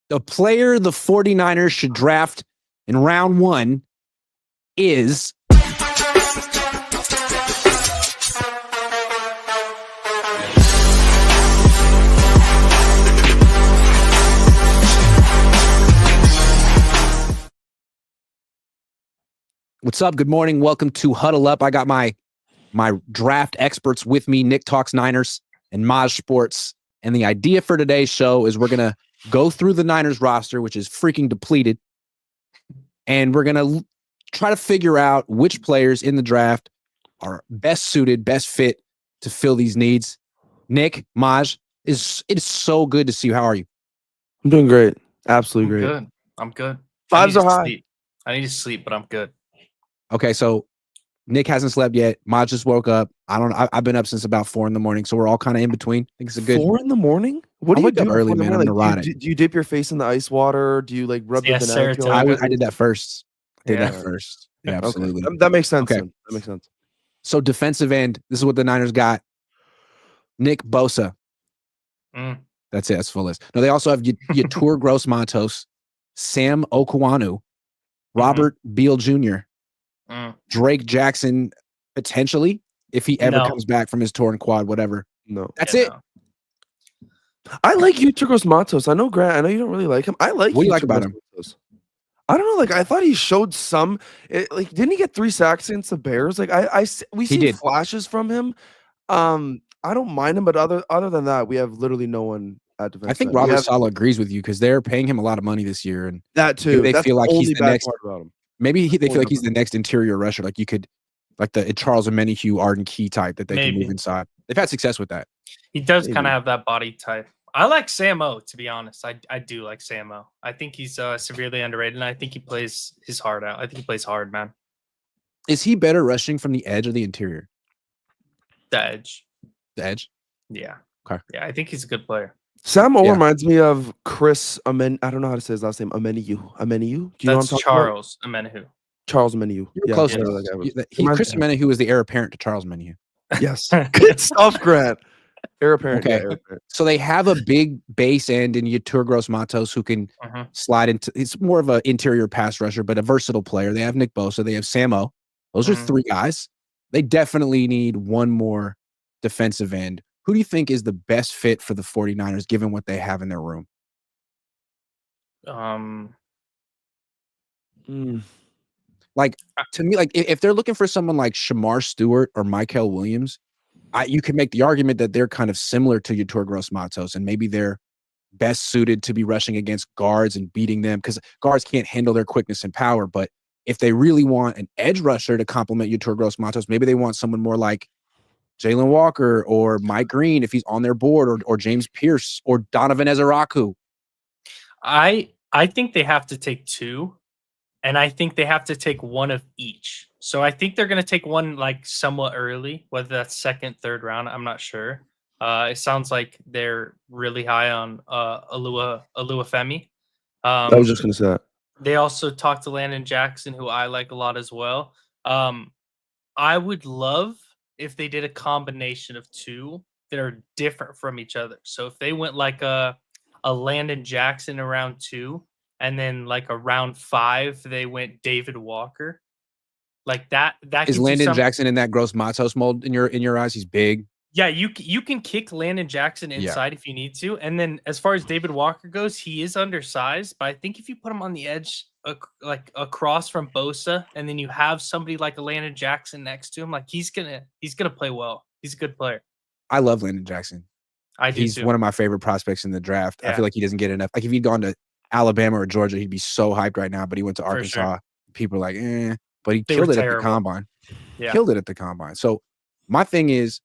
The player the 49ers should draft in round 1 is What's up? Good morning. Welcome to Huddle Up. I got my draft experts with me, Nick Talks Niners and Maj Sports. And the idea for today's show is we're going to go through the Niners roster, which is freaking depleted. And we're going to try to figure out which players in the draft are best suited, best fit to fill these needs. Nick, Maj, it is so good to see you. How are you? I'm doing great. Absolutely great. I'm good. Vibes are high. I need to sleep, but I'm good. Okay, so Nick hasn't slept yet. Maj just woke up. I've been up since about 4 a.m, so we're all kind of in between. I think it's a good 4 a.m? What do you do early, man? I'm like, do you dip your face in the ice water? Do you like rub the banana peel? I did that first. Yeah, absolutely. Okay. That makes sense. Okay. That makes sense. So defensive end. This is what the Niners got. Nick Bosa. That's it. That's full list. No, they also have Yetur Gross-Matos, Sam Okwanu, Robert Beal Jr., Drake Jackson, potentially, if he ever comes back from his torn quad, whatever. No. That's it. No. I like Yetur Gross-Matos. I know, Grant, I know you don't really like him. I like What do you like about him? I don't know. Like, I thought he showed some. Didn't he get 3 sacks against the Bears? Like, we see flashes from him. I don't mind him, but other than that, we have literally no one at defense. I think Robert Saleh agrees with you because they're paying him a lot of money this year, and that too. They feel like he's the next. Maybe they feel like he's the the next interior rusher. Like you could, like the Charles Omenihu, Arden Key type that they can move inside. They've had success with that. He does kind of have that body type. I like Sam O, to be honest. I do like Sam O. I think he's severely underrated, and I think he plays his heart out. I think he plays hard, man. Is he better rushing from the edge or the interior? The edge. The edge? Yeah. Okay. Yeah, I think he's a good player. Sam O reminds me of Chris Amen. I don't know how to say his last name. Amenihu. Do you know what I'm talking Charles Omenihu. Charles Omenihu. Yeah, close. Chris Omenihu is the heir apparent to Charles Omenihu. Yes. Good stuff, Grant. Heir apparent. Okay. Yeah, heir apparent. So they have a big base end in Yetur Gross-Matos who can slide into. It's more of an interior pass rusher, but a versatile player. They have Nick Bosa. They have Sam O. Those are 3 guys. They definitely need one more defensive end. Who do you think is the best fit for the 49ers, given what they have in their room? Like, to me, like if they're looking for someone like Shamar Stewart or Mykel Williams, you can make the argument that they're kind of similar to Yetur Gross-Matos, and maybe they're best suited to be rushing against guards and beating them because guards can't handle their quickness and power. But if they really want an edge rusher to complement Yetur Gross-Matos, maybe they want someone more like Jaylen Walker or Mike Green if he's on their board, or James Pierce or Donovan Ezeraku. I think they have to take 2, and I think they have to take one of each. So I think they're going to take one like somewhat early, whether that's 2nd, 3rd round. I'm not sure. It sounds like they're really high on Oluwafemi. I was just going to say that. They also talked to Landon Jackson, who I like a lot as well. I would love if they did a combination of 2 that are different from each other. So if they went like a Landon Jackson around 2, and then like around 5, they went David Walker. Like that is Landon Jackson in that Gross-Matos mold in your eyes? He's big. Yeah, you can kick Landon Jackson inside if you need to. And then as far as David Walker goes, he is undersized, but I think if you put him on the edge, like across from Bosa, and then you have somebody like a Landon Jackson next to him, like he's gonna play well. He's a good player. I love Landon Jackson. He's one of my favorite prospects in the draft. Yeah. I feel like he doesn't get enough. Like if he'd gone to Alabama or Georgia, he'd be so hyped right now. But he went to Arkansas. Sure. People are like, eh. But he killed it at the combine. Yeah. Killed it at the combine. So my thing is,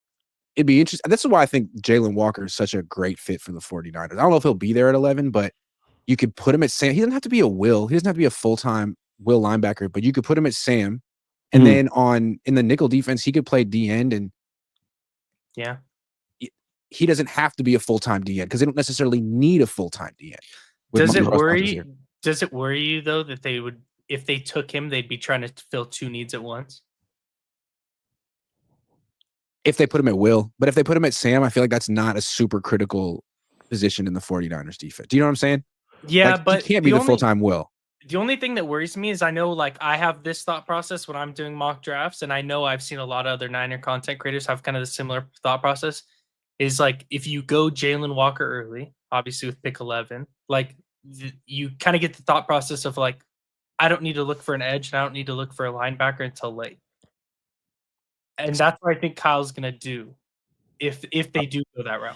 it'd be interesting. This is why I think Jaylen Walker is such a great fit for the 49ers. I don't know if he'll be there at 11, but you could put him at Sam. He doesn't have to be a Will. He doesn't have to be a full-time Will linebacker, but you could put him at Sam. And then in the nickel defense, he could play D end. And he doesn't have to be a full-time D end because they don't necessarily need a full-time D end. Does it worry you though that they would, if they took him, they'd be trying to fill 2 needs at once? If they put him at Will, but if they put him at Sam, I feel like that's not a super critical position in the 49ers defense. Do you know what I'm saying? Yeah, like, but he can't be the full-time Will. The only thing that worries me is I know, like, I have this thought process when I'm doing mock drafts, and I know I've seen a lot of other Niner content creators have kind of the similar thought process. Is like if you go Jaylen Walker early, obviously with pick 11, like you kind of get the thought process of like, I don't need to look for an edge and I don't need to look for a linebacker until late. And that's what I think Kyle's gonna do if they do go that route.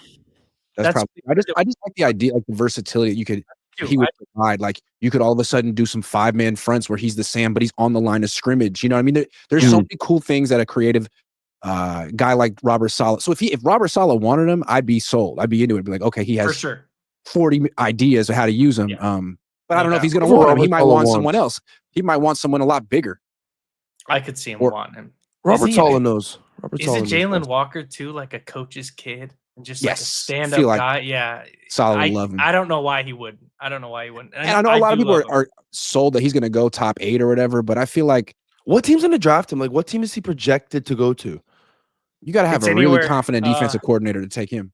That's probably. I just like the idea, like the versatility he would provide. Like you could all of a sudden do some 5-man fronts where he's the Sam, but he's on the line of scrimmage. You know what I mean? There's so many cool things that a creative guy like Robert Saleh. So if Robert Saleh wanted him, I'd be sold. I'd be into it. I'd be like, okay, he has for sure 40 ideas of how to use him. Yeah. But I don't know if he's going to want him. He might want someone else. He might want someone a lot bigger. I could see him want him. Robert Saleh knows. Is it Jaylen Walker too, like a coach's kid? And just like a stand-up guy, yeah. Solid love him. I don't know why he wouldn't. And I know a lot of people are sold that he's going to go top 8 or whatever, but I feel like what team's going to draft him? Like, what team is he projected to go to? You got to have a really confident defensive coordinator to take him.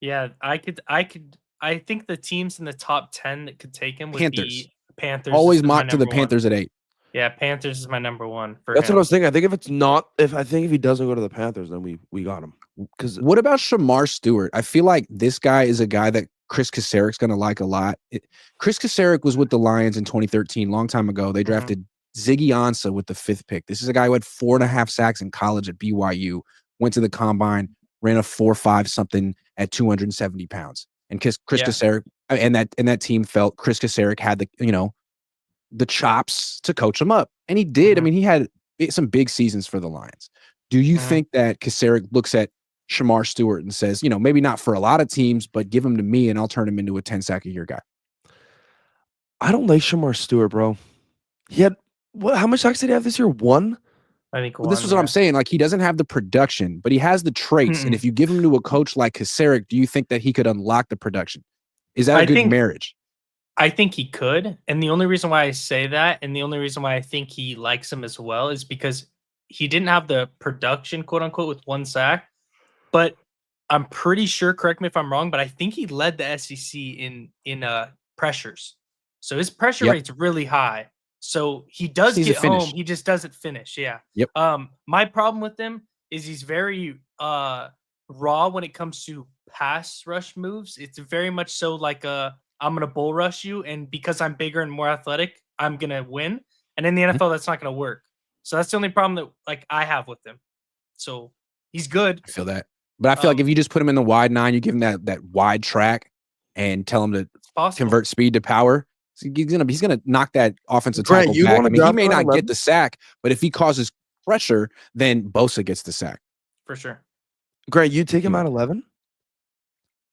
Yeah, I think the teams in the top 10 that could take him would be Panthers. Always mock to the Panthers at 8. Yeah, Panthers is my number 1. That's what I was thinking. I think if he doesn't go to the Panthers, then we got him. Because what about Shamar Stewart? I feel like this guy is a guy that Chris Caceric's going to like a lot. Chris Caceric was with the Lions in 2013, long time ago. They drafted Ziggy Ansah with the 5th pick. This is a guy who had 4.5 sacks in college at BYU, went to the combine, ran a 4.5 something at 270 pounds. And Chris Caceric and that team felt Chris Caceric had the chops to coach him up. And he did. I mean, he had some big seasons for the Lions. Do you think that Caceric looks at Shamar Stewart and says, maybe not for a lot of teams, but give him to me and I'll turn him into a 10-sack-a-year guy? I don't like Shamar Stewart, bro. He had how much sacks did he have this year? 1? I think this was what I'm saying. Like, he doesn't have the production, but he has the traits. And if you give him to a coach like Caceric, do you think that he could unlock the production? Is that a good marriage? I think he could. And the only reason why I say that, and the only reason why I think he likes him as well, is because he didn't have the production, quote unquote, with 1 sack. But I'm pretty sure, correct me if I'm wrong, but I think he led the SEC in pressures. So his pressure rate's really high. So he does get home. He just doesn't finish. Yeah. Yep. My problem with him is he's very raw when it comes to pass rush moves. It's very much so like I'm going to bull rush you, and because I'm bigger and more athletic, I'm going to win. And in the NFL, that's not going to work. So that's the only problem that I have with him. So he's good. I feel that. But I feel like if you just put him in the wide 9, you give him that wide track and tell him to convert speed to power, so he's gonna knock that offensive tackle back. I mean, he may not get the sack, but if he causes pressure, then Bosa gets the sack. For sure. Grant, you take him at 11?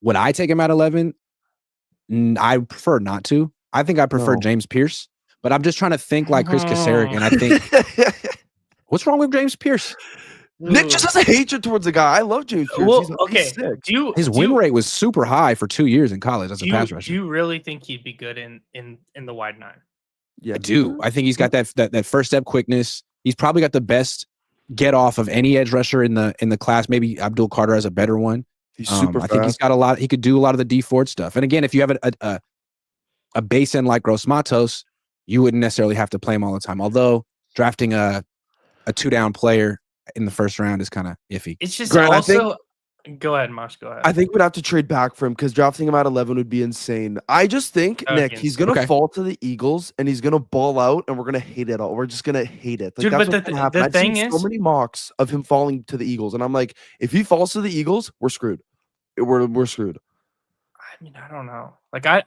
Would I take him at 11? I prefer not to. I think I prefer James Pierce, but I'm just trying to think like Chris Caceric, and I think what's wrong with James Pierce? Nick just has a hatred towards the guy. I love James Pierce. Well, he's sick. His win rate was super high for 2 years in college as a pass rusher. Do you really think he'd be good in the wide 9? Yeah, I do. I think he's got that first step quickness. He's probably got the best get off of any edge rusher in the class. Maybe Abdul Carter has a better one. He's super fast. I think he's got a lot. He could do a lot of the D Ford stuff. And again, if you have a base end like Gross Matos, you wouldn't necessarily have to play him all the time. Although drafting a 2-down player in the first round is kind of iffy. It's just Grant, go ahead, Mosh. Go ahead. I think we'd have to trade back for him because drafting him at 11 would be insane. I just think, Nick, he's going to fall to the Eagles and he's going to ball out and we're going to hate it all. We're just going to hate it. Like, dude, that's but the thing is, so many mocks of him falling to the Eagles. And I'm like, if he falls to the Eagles, we're screwed. We're screwed. I mean, I don't know. Like, I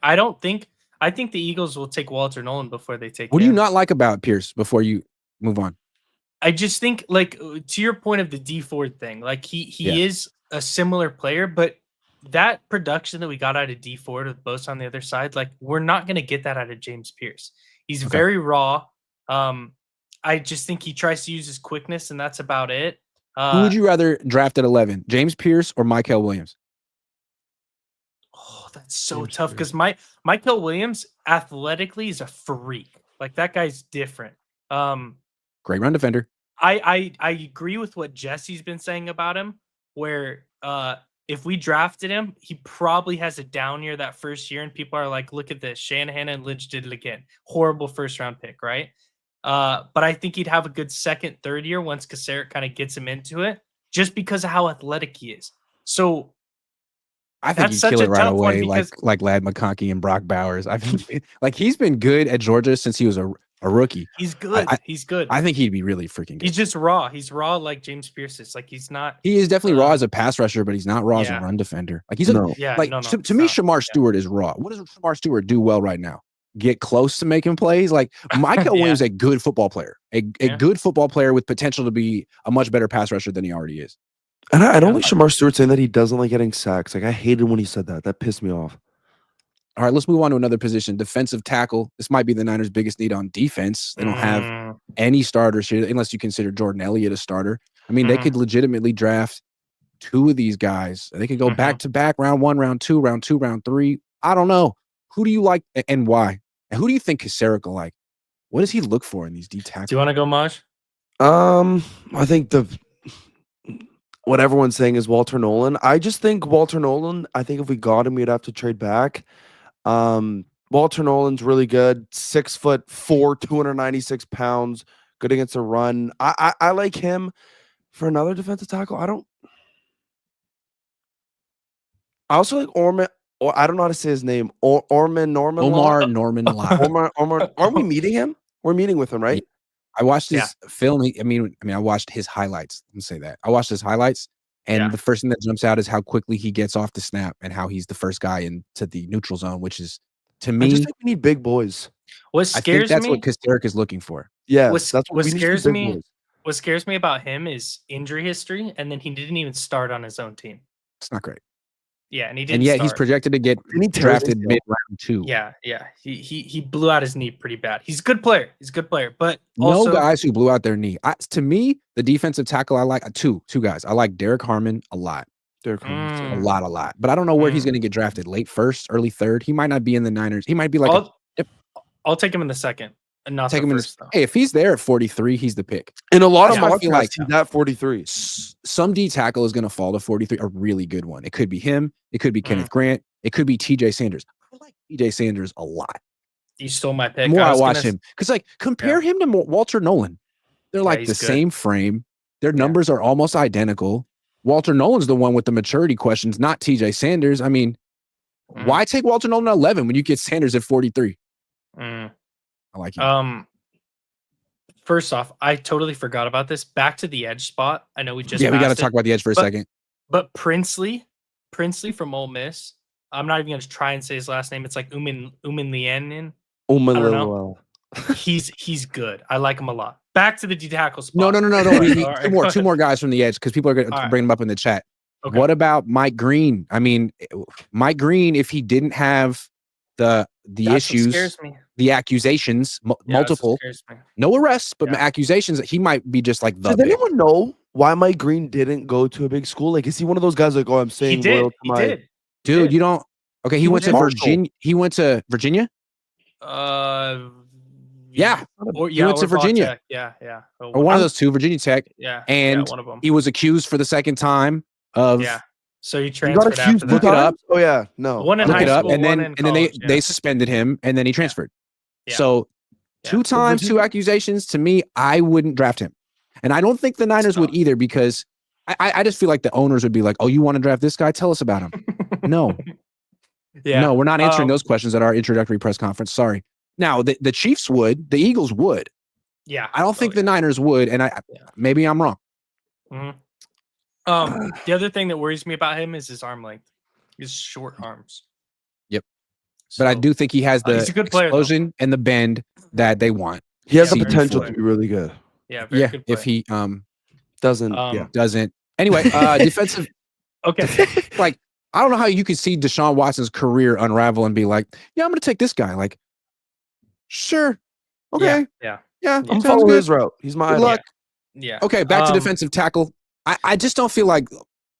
think the Eagles will take Walter Nolan before they take What do you not like about Pierce before you move on? I just think, like, to your point of the D Ford thing, like he is a similar player, but that production that we got out of D Ford with Bosa on the other side, like, we're not going to get that out of James Pierce. He's very raw. I just think he tries to use his quickness, and that's about it. Who would you rather draft at 11, James Pierce or Mykel Williams? Oh, that's so tough because Mykel Williams athletically is a freak. Like, that guy's different. Great run defender. I agree with what Jesse's been saying about him, where if we drafted him, he probably has a down year that first year, and people are like, look at this. Shanahan and Lynch did it again. Horrible first-round pick, right? But I think he'd have a good second, third year once Caceric kind of gets him into it, just because of how athletic he is. So I think he'd kill it right away, like Lad McConkey and Brock Bowers. I mean, like he's been good at Georgia since he was a rookie. He's good. He's good. I think he'd be really freaking good. He's just raw. He's raw like James Pierce is. Like he's not. He is definitely raw as a pass rusher, but he's not raw as a run defender. Like he's to me, Shamar Stewart is raw. What does Shamar Stewart do well right now? Get close to making plays. Like Michael Williams is a good football player, a good football player with potential to be a much better pass rusher than he already is. And I don't like Shamar Stewart saying that he doesn't like getting sacks. Like I hated when he said that. That pissed me off. All right, let's move on to another position. Defensive tackle. This might be the Niners' biggest need on defense. They don't have any starters here, unless you consider Jordan Elliott a starter. I mean, they could legitimately draft 2 of these guys. They could go back to back, round 1, round 2, round 2, round 3. I don't know. Who do you like and why? And who do you think Caceric will like? What does he look for in these D tackles? Do you want to go, Maj? I think what everyone's saying is Walter Nolan. I just think Walter Nolan, I think if we got him, we'd have to trade back. Walter Nolan's really good. 6'4", 296 pounds, good against a run. I like him for another defensive tackle. I also like Orman. Or I don't know how to say his name. Omar Norman Lott. Omar. Aren't we meeting him? We're meeting with him, right? I watched his film. I mean, I watched his highlights. Let me say that. I watched his highlights, and the first thing that jumps out is how quickly he gets off the snap and how he's the first guy into the neutral zone, which is, to me, I just think we need big boys. What scares me? That's what Caceric is looking for. Yeah, what scares me. Boys. What scares me about him is injury history, and then he didn't even start on his own team. It's not great. Yeah, and he didn't. And he's projected to get drafted mid-round 2. Yeah. He blew out his knee pretty bad. He's a good player. But also, no guys who blew out their knee. To me, the defensive tackle I like two guys. I like Derek Harmon a lot. A lot. But I don't know where he's going to get drafted. Late first, early third. He might not be in the Niners. He might be like. I'll take him in the second. And not take him first, Hey, if he's there at 43, he's the pick. In a lot of I feel like he's at 43. Some D tackle is going to fall to 43. A really good one. It could be him. It could be Kenneth Grant. It could be TJ Sanders. I like TJ Sanders a lot. You stole my pick. The more I watch him, because compare him to Walter Nolan. They're like the same frame. Their numbers are almost identical. Walter Nolan's the one with the maturity questions, not TJ Sanders. I mean, why take Walter Nolan at 11 when you get Sanders at 43? I like him. First off, I totally forgot about this. Back to the edge spot. I know we just we got to talk about the edge for a second. But Princely from Ole Miss. I'm not even going to try and say his last name. It's like Umanlianen. He's good. I like him a lot. Back to the D tackle spot. No. We need two more guys from the edge because people are going to bring them up in the chat. Okay. What about Mike Green? I mean, Mike Green, if he didn't have the issues, the accusations, multiple, no arrests, but accusations, that he might be just like the. Does anyone know why Mike Green didn't go to a big school? Like, is he one of those guys like, oh, I'm saying loyal to my. Did. Dude, you don't. Okay, he went to Virginia. He went to Virginia. Yeah. He went to Virginia. Yeah. Or one of those two, Virginia Tech. Yeah. And one of them. He was accused for the second time of. Yeah. So he transferred after that. Look it up. Oh yeah, no. One in high school, and then they suspended him, and then he transferred. Yeah. So 2 times, 2 accusations. To me, I wouldn't draft him, and I don't think the Niners would either, because I just feel like the owners would be like, "Oh, you want to draft this guy? Tell us about him." No, no, we're not answering those questions at our introductory press conference. Sorry. Now the Chiefs would, the Eagles would. Yeah, I don't think the Niners would, and maybe I'm wrong. The other thing that worries me about him is his arm length. His short arms. Yep. So, but I do think he has the explosion and the bend that they want. He has the potential to be really good. Yeah. Very good if he doesn't. Doesn't. Anyway, defensive. Okay. Like, I don't know how you could see Deshaun Watson's career unravel and be like, yeah, I'm going to take this guy. Like, sure. Okay. Yeah. I'm following his route. He's my idol. Luck. Yeah. Okay. Back to defensive tackle. I just don't feel like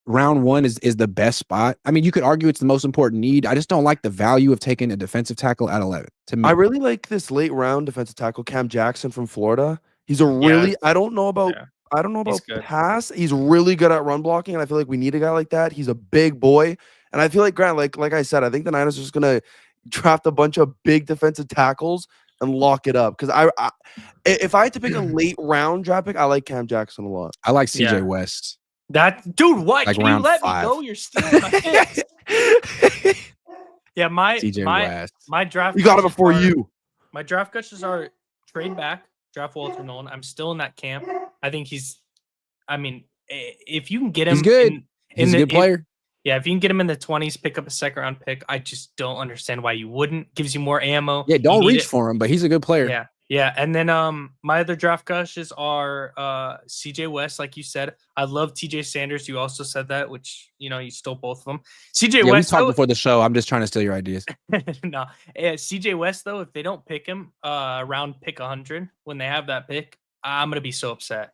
round 1 is the best spot. I mean, you could argue it's the most important need. I just don't like the value of taking a defensive tackle at 11. To me, I really like this late round defensive tackle, Cam Jackson from Florida. He's a really, I don't know about I don't know about pass. He's really good at run blocking, and I feel like we need a guy like that. He's a big boy, and I feel like Grant, like I said, I think the Niners are just gonna draft a bunch of big defensive tackles and lock it up. Because if I had to pick a late round draft pick, I like Cam Jackson a lot. I like CJ West. That dude, what? Like Can you let 5. me go? You're stealing my picks. Yeah, my draft. You got it before you. My draft coaches are trade back, draft Walter Nolan. I'm still in that camp. I think he's. I mean, if you can get him, he's good. He's a good player. If you can get him in the 20s, pick up a second round pick. I just don't understand why you wouldn't. Gives you more ammo. Yeah, don't reach for him, but he's a good player. Yeah. And then my other draft coaches are CJ West, like you said. I love TJ Sanders. You also said that, which you stole both of them. CJ West. We talked before the show. I'm just trying to steal your ideas. No, CJ West though, if they don't pick him around pick 100 when they have that pick, I'm gonna be so upset.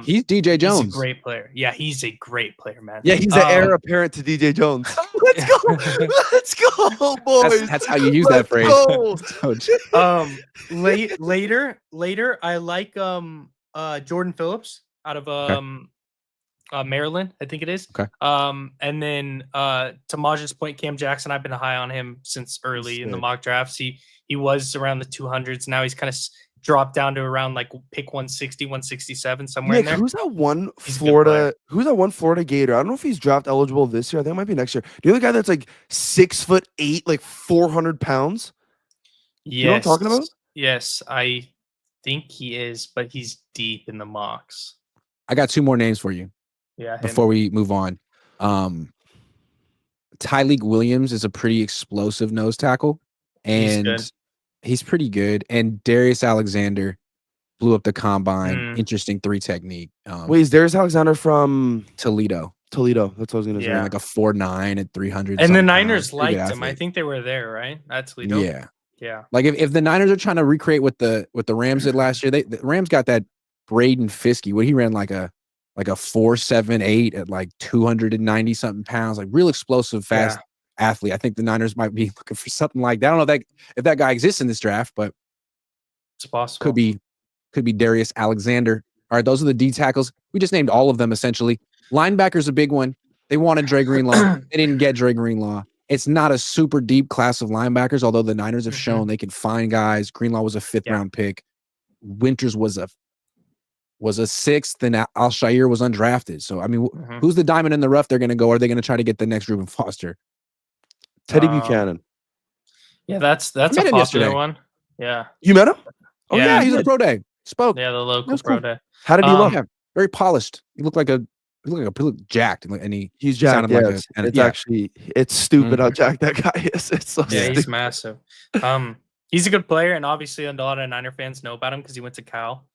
He's DJ Jones. He's a great player. Yeah, he's a great player, man. Yeah, he's the heir apparent to DJ Jones. Let's go. Let's go, boys. That's how you use that phrase. Later, I like Jordan Phillips out of Maryland, I think it is. Okay. And then to Maj's point, Cam Jackson, I've been high on him since early in the mock drafts. He was around the 200s. Now he's kind of dropped down to around like pick 160, 167, somewhere in there. Who's that one Florida Gator? I don't know if he's draft eligible this year. I think it might be next year. Do you know the guy that's like 6'8", like 400 pounds? Yes. You know what I'm talking about? Yes, I think he is, but he's deep in the mocks. I got 2 more names for you. Yeah. Before we move on. Tyleik Williams is a pretty explosive nose tackle. And he's pretty good. And Darius Alexander blew up the combine. Interesting 3 technique. Wait, is Darius Alexander from Toledo? That's what I was going to say. Like a 4.9 at 300. And the Niners liked him. I think they were there, right? At Toledo. Yeah. Like if the Niners are trying to recreate what the Rams did last year, the Rams got that Braden Fiskey. What he ran like a 4.78 at like 290 something pounds, like real explosive, fast athlete. I think the Niners might be looking for something like that. I don't know if that guy exists in this draft, but it's possible. Could be Darius Alexander. All right, those are the D tackles. We just named all of them essentially. Linebacker's a big one. They wanted Dre Greenlaw. They didn't get Dre Greenlaw. It's not a super deep class of linebackers, although the Niners have shown they can find guys. Greenlaw was a 5th round pick. Winters was a 6th, and Al-Shaair was undrafted. So I mean, who's the diamond in the rough they're going to go? Are they going to try to get the next Reuben Foster? Teddy Buchanan. Yeah, that's a popular one. Yeah. You met him? Oh yeah, he's at the pro day. Spoke. Yeah, the local pro day. How did he look? Yeah, very polished. He looked jacked, and he's jacked. It's stupid how jacked that guy is. It's so stupid. He's massive. He's a good player, and obviously a lot of Niner fans know about him because he went to Cal.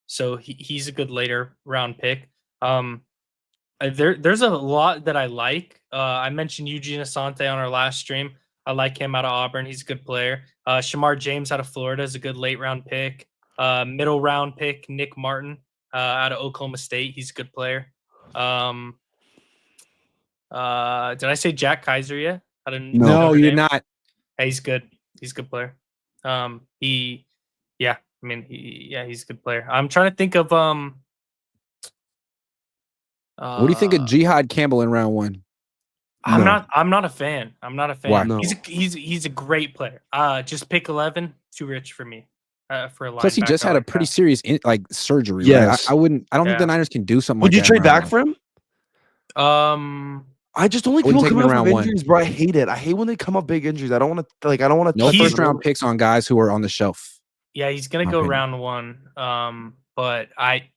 So he's a good later round pick. There's a lot that I like. I mentioned Eugene Asante on our last stream. I like him out of Auburn. He's a good player. Shamar James out of Florida is a good late round pick. Middle round pick, Nick Martin out of Oklahoma State. He's a good player. Did I say Jack Kaiser yet? No, you did not. Hey, he's good. He's a good player. He's a good player. I'm trying to think of what do you think of Jihad Campbell in round 1? I'm not a fan. Why? No. He's a great player. Just pick 11, too rich for me. For a linebacker. Plus, he just had a pretty serious surgery. Yes. Right? I don't think the Niners can do something. Would you trade back for him? I just don't like people coming up with injuries, bro. I hate it. I hate when they come up big injuries. I don't want to. No first round picks on guys who are on the shelf. Yeah, he's gonna go round 1. But I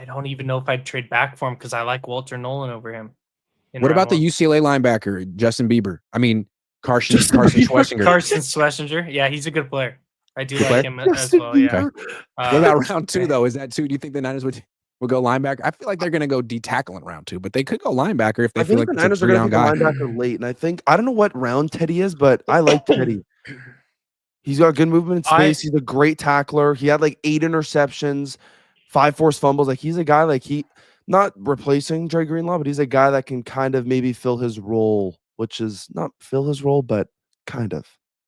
don't even know if I'd trade back for him because I like Walter Nolan over him. What about the UCLA linebacker Justin Bieber? I mean, Carson Schwessinger. Carson Schwessinger. Yeah, he's a good player. I do like him as well. Yeah. What about round 2 though? Is that 2? Do you think the Niners would go linebacker? I feel like they're going to go D tackle in round 2, but they could go linebacker if they feel like the Niners are going to go linebacker late. And I don't know what round Teddy is, but I like Teddy. He's got good movement in space. He's a great tackler. He had like 8 interceptions, 5 forced fumbles. Like he's a guy not replacing Dre Greenlaw, but he's a guy that can kind of maybe fill his role, which is not fill his role, but kind of.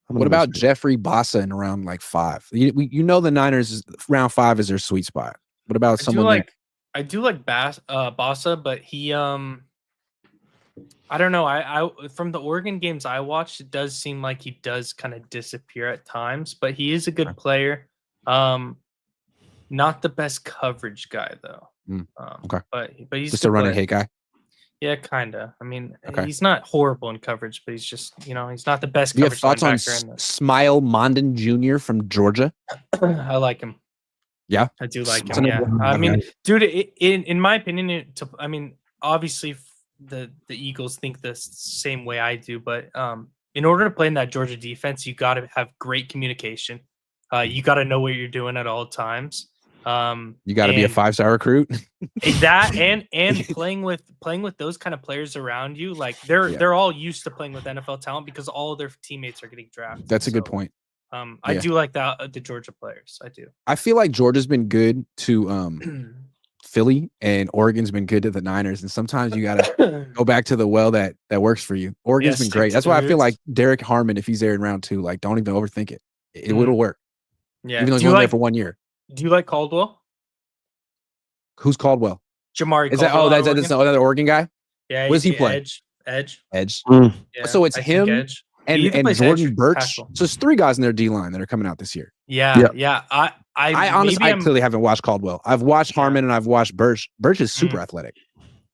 What about Jeffrey Bossa in round 5? The Niners round 5 is their sweet spot. What about someone I do like Bassa, but he I don't know. I from the Oregon games I watched, it does seem like he does kind of disappear at times, but he is a good player. Not the best coverage guy though. Okay. But he's just a run and hit guy. Yeah, kinda. I mean, he's not horrible in coverage, but he's just, he's not the best. Do you have thoughts on Smile Mondon Jr. from Georgia? I like him. Yeah, I do like him. Yeah, I mean, dude, in my opinion, obviously the Eagles think the same way I do, but in order to play in that Georgia defense, you got to have great communication. You got to know what you're doing at all times. You got to be a 5-star recruit. That and playing with those kind of players around you, like they're all used to playing with NFL talent because all of their teammates are getting drafted. That's a good point. I do like that the Georgia players. I do. I feel like Georgia's been good to Philly, and Oregon's been good to the Niners, and sometimes you gotta go back to the well that works for you. Oregon's been great. That's why I feel like Derek Harmon, if he's there in round 2, like don't even overthink it. It'll work. Yeah, even though he's only there for 1 year. Do you like Caldwell? Who's Caldwell? Jamari. Is Caldwell that's another Oregon guy? Yeah. What does he play? Edge. Yeah, so it's him and Jordan Birch. So it's 3 guys in their D line that are coming out this year. Yeah. I honestly clearly haven't watched Caldwell. I've watched Harmon and I've watched Birch. Birch is super athletic.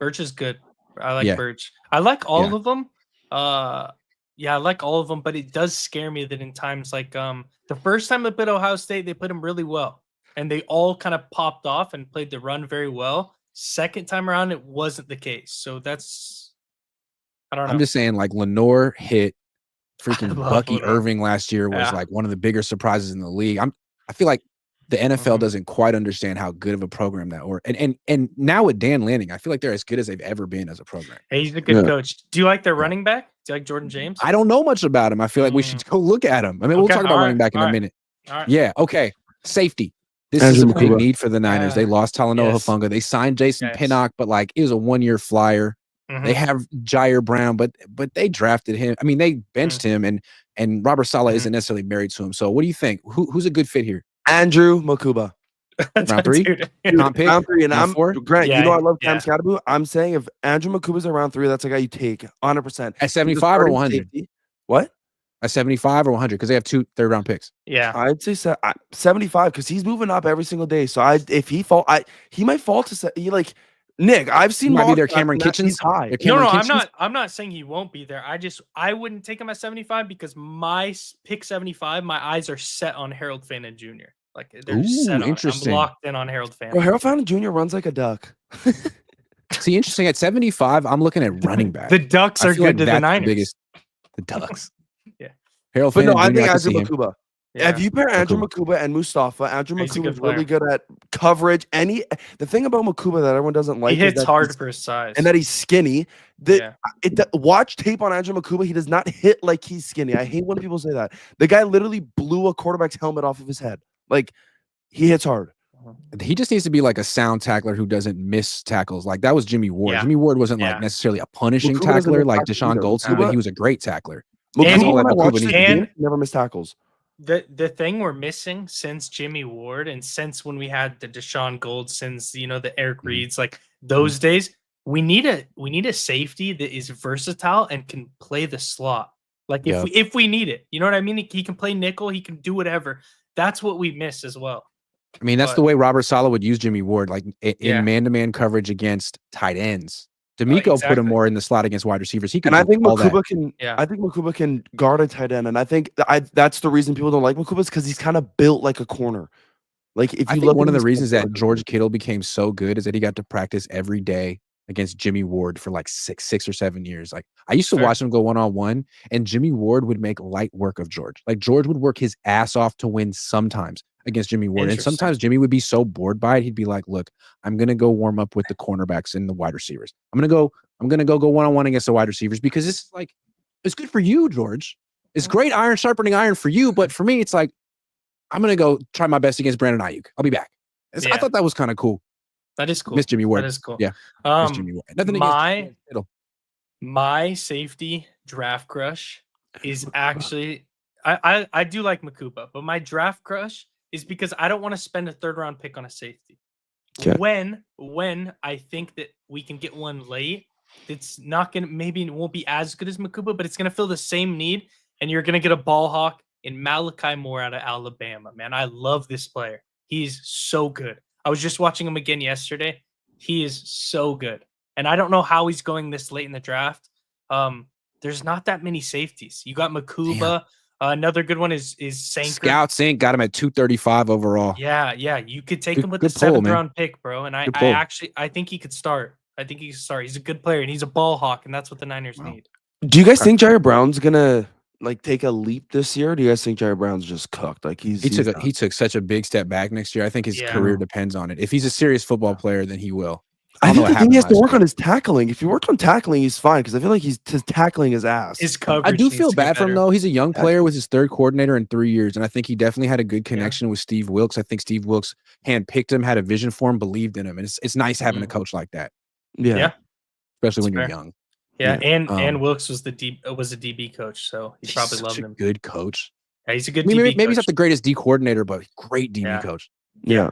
Birch is good. I like Birch. I like all of them. I like all of them, but it does scare me that in times like the first time they played Ohio State, they put him really well, and they all kind of popped off and played the run very well. Second time around, it wasn't the case. So that's, I don't know. I'm just saying, like Lenore hit freaking Bucky Irving last year was like one of the bigger surprises in the league. I feel like the NFL doesn't quite understand how good of a program that and now with Dan Lanning, I feel like they're as good as they've ever been as a program. Hey, he's a good coach. Do you like their running back? Do you like Jordan James? I don't know much about him. I feel like we should go look at him. I mean, we'll talk about running back in a minute. Yeah. Okay. Safety. This is a big need for the Niners. They lost Talanoa Hufanga. They signed Jason Pinnock, but like it was a 1-year flyer. They have Jair Brown, but they drafted him. I mean, they benched him, and Robert Saleh isn't necessarily married to him. So what do you think? Who's a good fit here? Andrew Makuba. Round 3? Round 3, and I'm Grant. You know I love Cam Scadaboo. I'm saying if Andrew Makuba's in round 3, that's a guy you take 100%. At 75 or 100? What? At 75 or 100? Because they have 2 third-round picks. Yeah, I'd say 75 because he's moving up every single day. So if he he might fall to Nick. I've seen might be there. Cameron Kitchens high. I'm not saying he won't be there. I wouldn't take him at 75 because my pick 75. My eyes are set on Harold Fannin Jr. Like they're set on. I'm locked in on Harold Fannin. Well, Harold Fannin Jr. runs like a duck. See, interesting. At 75, I'm looking at running back. The Ducks are good to the Niners. The Ducks. Harold Fannin. But no, I think Andrew Makuba. Yeah. If you pair Andrew Makuba and Mustafa, Andrew Makuba is really good at coverage. The thing about Makuba that everyone doesn't like he hits hard for his size and that he's skinny. Watch tape on Andrew Makuba. He does not hit like he's skinny. I hate when people say that. The guy literally blew a quarterback's helmet off of his head. Like he hits hard. He just needs to be like a sound tackler who doesn't miss tackles. Like that was Jimmy Ward. Jimmy Ward wasn't like necessarily a punishing tackler like Deshaun Goldstein, but he was a great tackler. And never missed tackles. The thing we're missing since Jimmy Ward and since when we had the Deshaun Goldsons, the Eric Reeds, like those days, we need a safety that is versatile and can play the slot. Like if we need it, you know what I mean? He can play nickel, he can do whatever. That's what we miss as well. I mean, that's the way Robert Saleh would use Jimmy Ward, like in man-to-man coverage against tight ends. D'Amico put him more in the slot against wide receivers. I think Makuba can. I think Makuba can guard a tight end, and I think that's the reason people don't like Makuba is because he's kind of built like a corner. Like if you look, one of the reasons that George Kittle became so good is that he got to practice every day against Jimmy Ward for like six or 7 years. Like I used to watch him go 1-on-1, and Jimmy Ward would make light work of George. Like George would work his ass off to win sometimes against Jimmy Ward, and sometimes Jimmy would be so bored by it, he'd be like, "Look, I'm gonna go warm up with the cornerbacks and the wide receivers. I'm gonna go 1-on-1 against the wide receivers because it's good for you, George. It's great iron sharpening iron for you, but for me, it's like I'm gonna go try my best against Brandon Ayuk. I'll be back." I thought that was kind of cool. That is cool. Miss Jimmy Ward. That is cool. Yeah. Miss Jimmy Ward. Nothing my safety draft crush is actually I do like Makuba, but my draft crush is because I don't want to spend a 3rd round pick on a safety. when I think that we can get one late, it's not gonna maybe it won't be as good as Makuba, but it's gonna fill the same need, and you're gonna get a ball hawk in Malachi Moore out of Alabama. Man, I love this player. He's so good. I was just watching him again yesterday. He is so good, and I don't know how he's going this late in the draft. There's not that many safeties. You got Makuba. Another good one is Sanker. Scouts Inc. got him at 235 overall. Yeah. You could take him with the 7th round pick, bro. And I think he could start. He's a good player, and he's a ball hawk, and that's what the Niners need. Do you guys think Jair Brown's gonna take a leap this year? Or do you guys think Jair Brown's just cooked? Like he took such a big step back next year. I think his career depends on it. If he's a serious football player, then he will. I think he has to work on his tackling. If he worked on tackling, he's fine because I feel like his tackling his ass. His coverage. I do feel bad for him though. He's a young player with his 3rd coordinator in 3 years, and I think he definitely had a good connection with Steve Wilks. I think Steve Wilks handpicked him, had a vision for him, believed in him, and it's nice having a coach like that. Yeah. Especially when you're young. Yeah, and Wilks was a DB coach, so he probably loved him. Good coach. Yeah, he's a good DB coach. Maybe he's not the greatest D coordinator, but great DB coach. Yeah.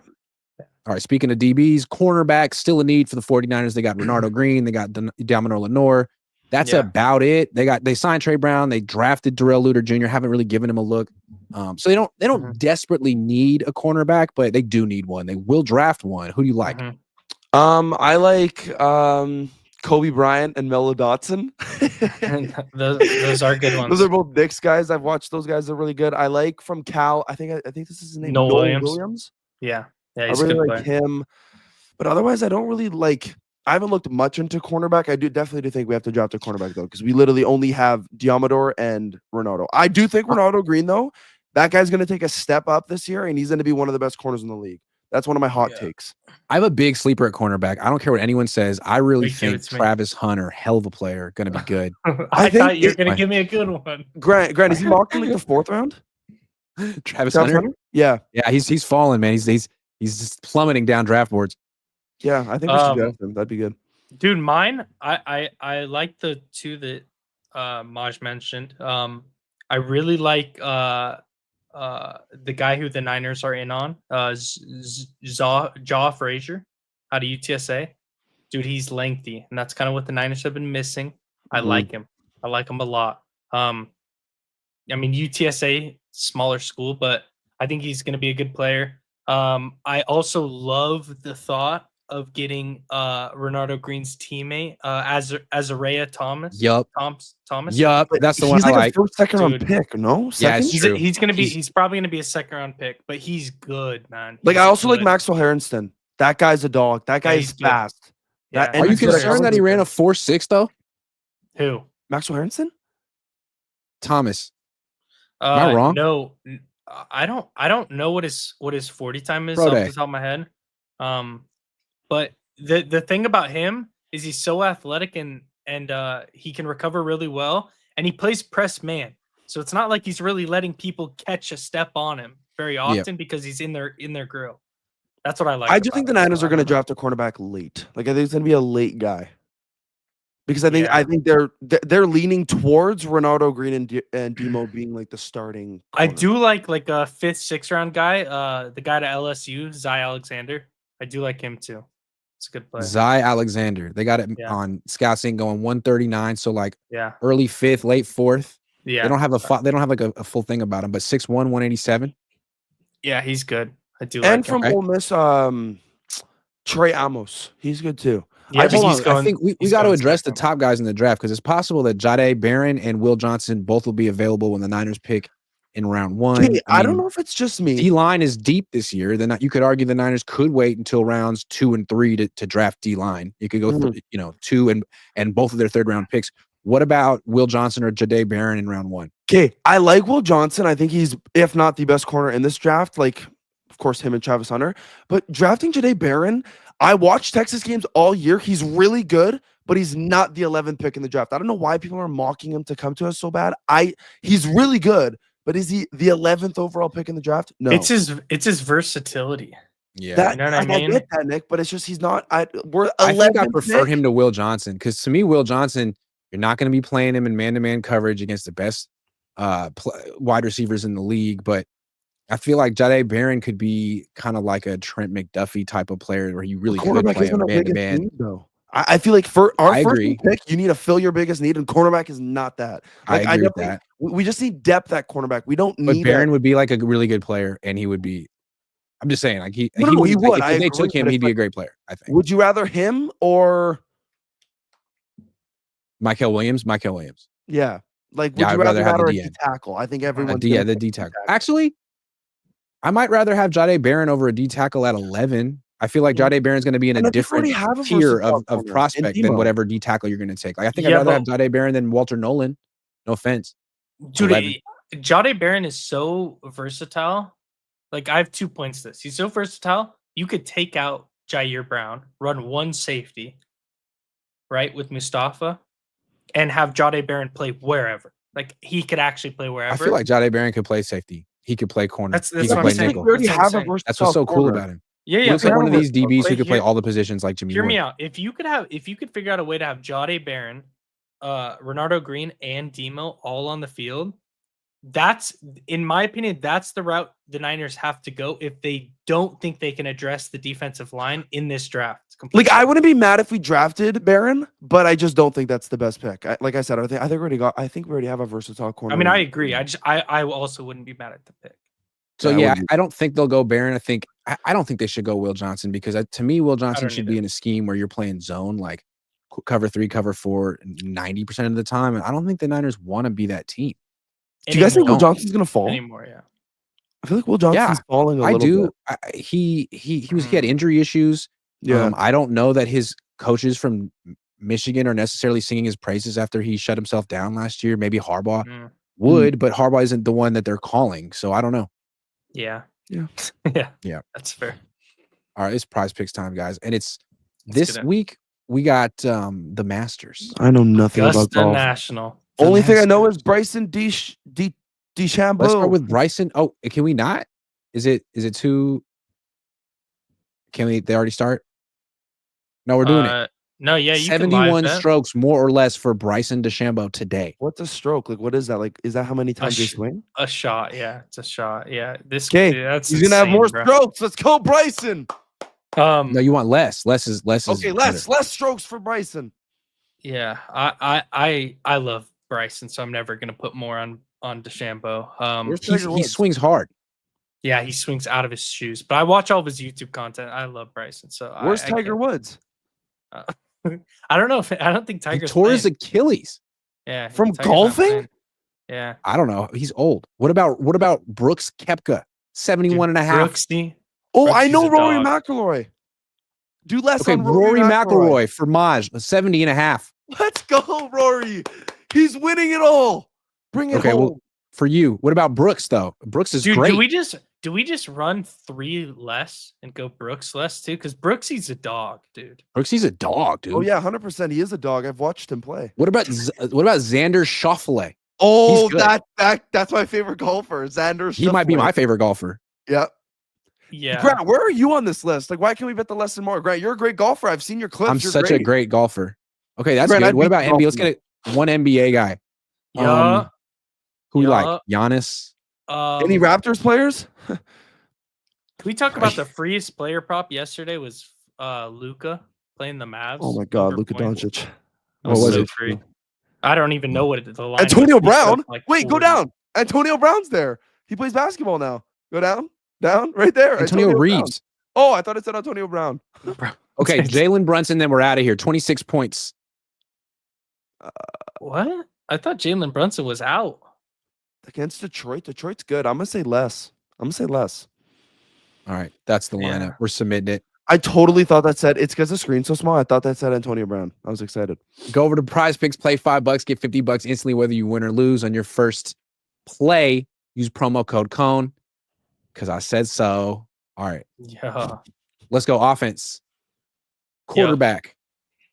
All right, speaking of DBs, cornerback, still a need for the 49ers. They got Renardo Green. They got Domino Lenore. That's about it. They signed Trey Brown. They drafted Darrell Luter Jr. Haven't really given him a look. So they don't desperately need a cornerback, but they do need one. They will draft one. Who do you like? I like Kobe Bryant and Melo Dotson. those are good ones. Those are both Knicks guys. I've watched those guys. They're really good. I like from Cal. I think this is his name. Noel Williams. Yeah, he's I really like him. But otherwise, I don't really like. I haven't looked much into cornerback. I definitely think we have to draft a cornerback though, because we literally only have Diamador and Ronaldo. I do think Ronaldo Green though, that guy's going to take a step up this year, and he's going to be one of the best corners in the league. That's one of my hot takes. I have a big sleeper at cornerback. I don't care what anyone says. I really think Travis Hunter, hell of a player, going to be good. I thought you were going to give me a good one. Grant, is he mocked in like the 4th round? Travis Hunter? Yeah, he's falling, man. He's just plummeting down draft boards. Yeah, I think we should draft him. That'd be good. Dude, mine, I like the 2 that Maj mentioned. I really like the guy who the Niners are in on, Jaw Frasier out of UTSA. Dude, he's lengthy, and that's kind of what the Niners have been missing. I like him. I like him a lot. I mean, UTSA, smaller school, but I think he's going to be a good player. I also love the thought of getting Renardo Green's teamate, Azarea Thomas. Yup. Thomas. Yup. That's the one I like. He's like a 1st, 2nd round pick, no? Yeah, he's probably gonna be a 2nd round pick, but he's good, man. I also like Maxwell Harrison. That guy's a dog. That guy is fast. Yeah. Are you concerned that he ran a 4.6 though? Who? Maxwell Harrison? Thomas. Am I wrong? No, I don't know what his 40 time is off the top of my head. But the thing about him is he's so athletic and he can recover really well, and he plays press man. So it's not like he's really letting people catch a step on him very often because he's in their grill. That's what I like. I do think the Niners are going to draft a cornerback late. I think it's going to be a late guy. Because I think they're leaning towards Ronaldo Green and Demo being like the starting corner. I do like a 5th, 6th round guy, the guy to LSU, Zy Alexander. I do like him too. It's a good player. Zy Alexander. They got it on Scouts Inc. going 139. So early 5th, late 4th. Yeah. They don't have a full thing about him, but 6'1", 187. Yeah, he's good. I do. And from Ole Miss, Trey Amos. He's good too. Yeah, I think we got to address the top guys in the draft because it's possible that Jade Barron and Will Johnson both will be available when the Niners pick in round 1. Hey, I don't know if it's just me. D-line is deep this year. Then you could argue the Niners could wait until rounds 2 and 3 to draft D-line. You could go 2 and both of their 3rd round picks. What about Will Johnson or Jade Barron in round 1? Okay, I like Will Johnson. I think he's, if not the best corner in this draft, of course, him and Travis Hunter. But drafting Jade Barron, I watched Texas games all year. He's really good, but he's not the 11th pick in the draft. I don't know why people are mocking him to come to us so bad. He's really good, but is he the 11th overall pick in the draft? No. It's his versatility. Yeah, you know what I mean? I get that, Nick, but it's just he's not. I think I prefer him to Will Johnson because to me, Will Johnson, you're not going to be playing him in man-to-man coverage against the best wide receivers in the league, but I feel like Jahdae Barron could be kind of like a Trent McDuffie type of player where he really could play a man-to-man. I feel like for our first pick, you need to fill your biggest need, and cornerback is not that. Like, I agree with that. We just need depth at cornerback. We don't need. But Barron would be like a really good player, and he would be. I'm just saying, like he would. If they took him, he'd be a great player. I think. Would you rather him or Michael Williams? Yeah, like would you rather have a D tackle? I think everyone. The D tackle. Actually, I might rather have Jahdae Barron over a D tackle at 11. I feel like Jahdae Barron's going to be in a different tier of prospect than whatever D tackle you're going to take. Like I think I'd rather have Jahdae Barron than Walter Nolan. No offense. Dude, Jahdae Barron is so versatile. Like I have 2 points to this. He's so versatile. You could take out Jair Brown, run one safety, right, with Mustafa, and have Jahdae Barron play wherever. Like he could actually play wherever. I feel like Jahdae Barron could play safety. He could play corner. That's what I'm saying. That's what's so cool about him. Yeah. He looks like one of these DBs who could play all the positions like Jimmy. Hear me out. If you could figure out a way to have Jahdae Barron, Renardo Green, and Demo all on the field, that's, in my opinion, that's the route the Niners have to go if they don't think they can address the defensive line in this draft. Like I wouldn't be mad if we drafted Barron, but I just don't think that's the best pick. Like I said, I think we already have a versatile corner. I mean, I agree. I also wouldn't be mad at the pick. So I don't think they'll go Barron. I don't think they should go Will Johnson because to me, Will Johnson should be in a scheme where you're playing zone, like cover 3, cover 4, 90% of the time. And I don't think the Niners want to be that team. Do you guys think Will Johnson's gonna fall anymore? Yeah, I feel like Will Johnson's falling a little bit. He had injury issues. Yeah, I don't know that his coaches from Michigan are necessarily singing his praises after he shut himself down last year. Maybe Harbaugh would, but Harbaugh isn't the one that they're calling. So I don't know. Yeah. That's fair. All right, it's Prize Picks time, guys, and it's this week. We got the Masters. I know nothing about golf. National. Only thing I know is Bryson DeChambeau. Let's start with Bryson. Oh, can we not? Is it too? Can we? They already start? No, we're doing it. No, yeah, you 71 strokes more or less for Bryson DeChambeau today. What's a stroke? Like, what is that? Like, is that how many times they swing? A shot, yeah, it's a shot. Yeah, he's gonna have more strokes. Let's go, Bryson. No, you want less. Less is okay. Less strokes for Bryson. Yeah, I love Bryson, so I'm never gonna put more on DeChambeau. He swings hard. Yeah, he swings out of his shoes. But I watch all of his YouTube content. I love Bryson. So where's Tiger Woods? I don't know. I don't think Tiger tore his Achilles. Yeah, from golfing. Yeah, I don't know. He's old. What about Brooks Koepka? 71.5. Brooksy. Oh, I know Rory McIlroy. Do less on Rory McIlroy for Maj, 70.5. Let's go, Rory. He's winning it all. Bring it home. Well, for you, what about Brooks though? Brooks is great. Do we just run 3 less and go Brooks less too? Because Brooksy's a dog, dude. Brooksie's a dog, dude. Oh yeah, 100%. He is a dog. I've watched him play. What about Xander Schauffele? Oh, that's my favorite golfer, Xander Schauffele. He might be my favorite golfer. Yeah. Yeah. Grant, where are you on this list? Like, why can't we bet the lesson more? Grant, you're a great golfer. I've seen your clips. I'm such a great golfer. Okay, that's Grant, good. What about NBA? Let's get one NBA guy. Yeah. Who you like? Giannis? Any Raptors players? Can we talk about the freest player prop yesterday was Luka playing the Mavs? Oh my God, Luka Doncic. What was it? Free. I don't even know what the line. Antonio Brown. Like wait, 40. Go down. Antonio Brown's there. He plays basketball now. Go down, right there. Antonio Reeves. Brown. Oh, I thought it said Antonio Brown. Okay, Jalen Brunson. Then we're out of here. 26 points. What? I thought Jalen Brunson was out against Detroit. Detroit's good. I'm gonna say less. All right, that's the lineup. We're submitting it. I totally thought that said it's because the screen's so small. I thought that said Antonio Brown. I was excited. Go over to Prize Picks, play $5, get $50 instantly, whether you win or lose on your first play. Use promo code Cohn because I said so. All right. Yeah. Let's go offense. Quarterback.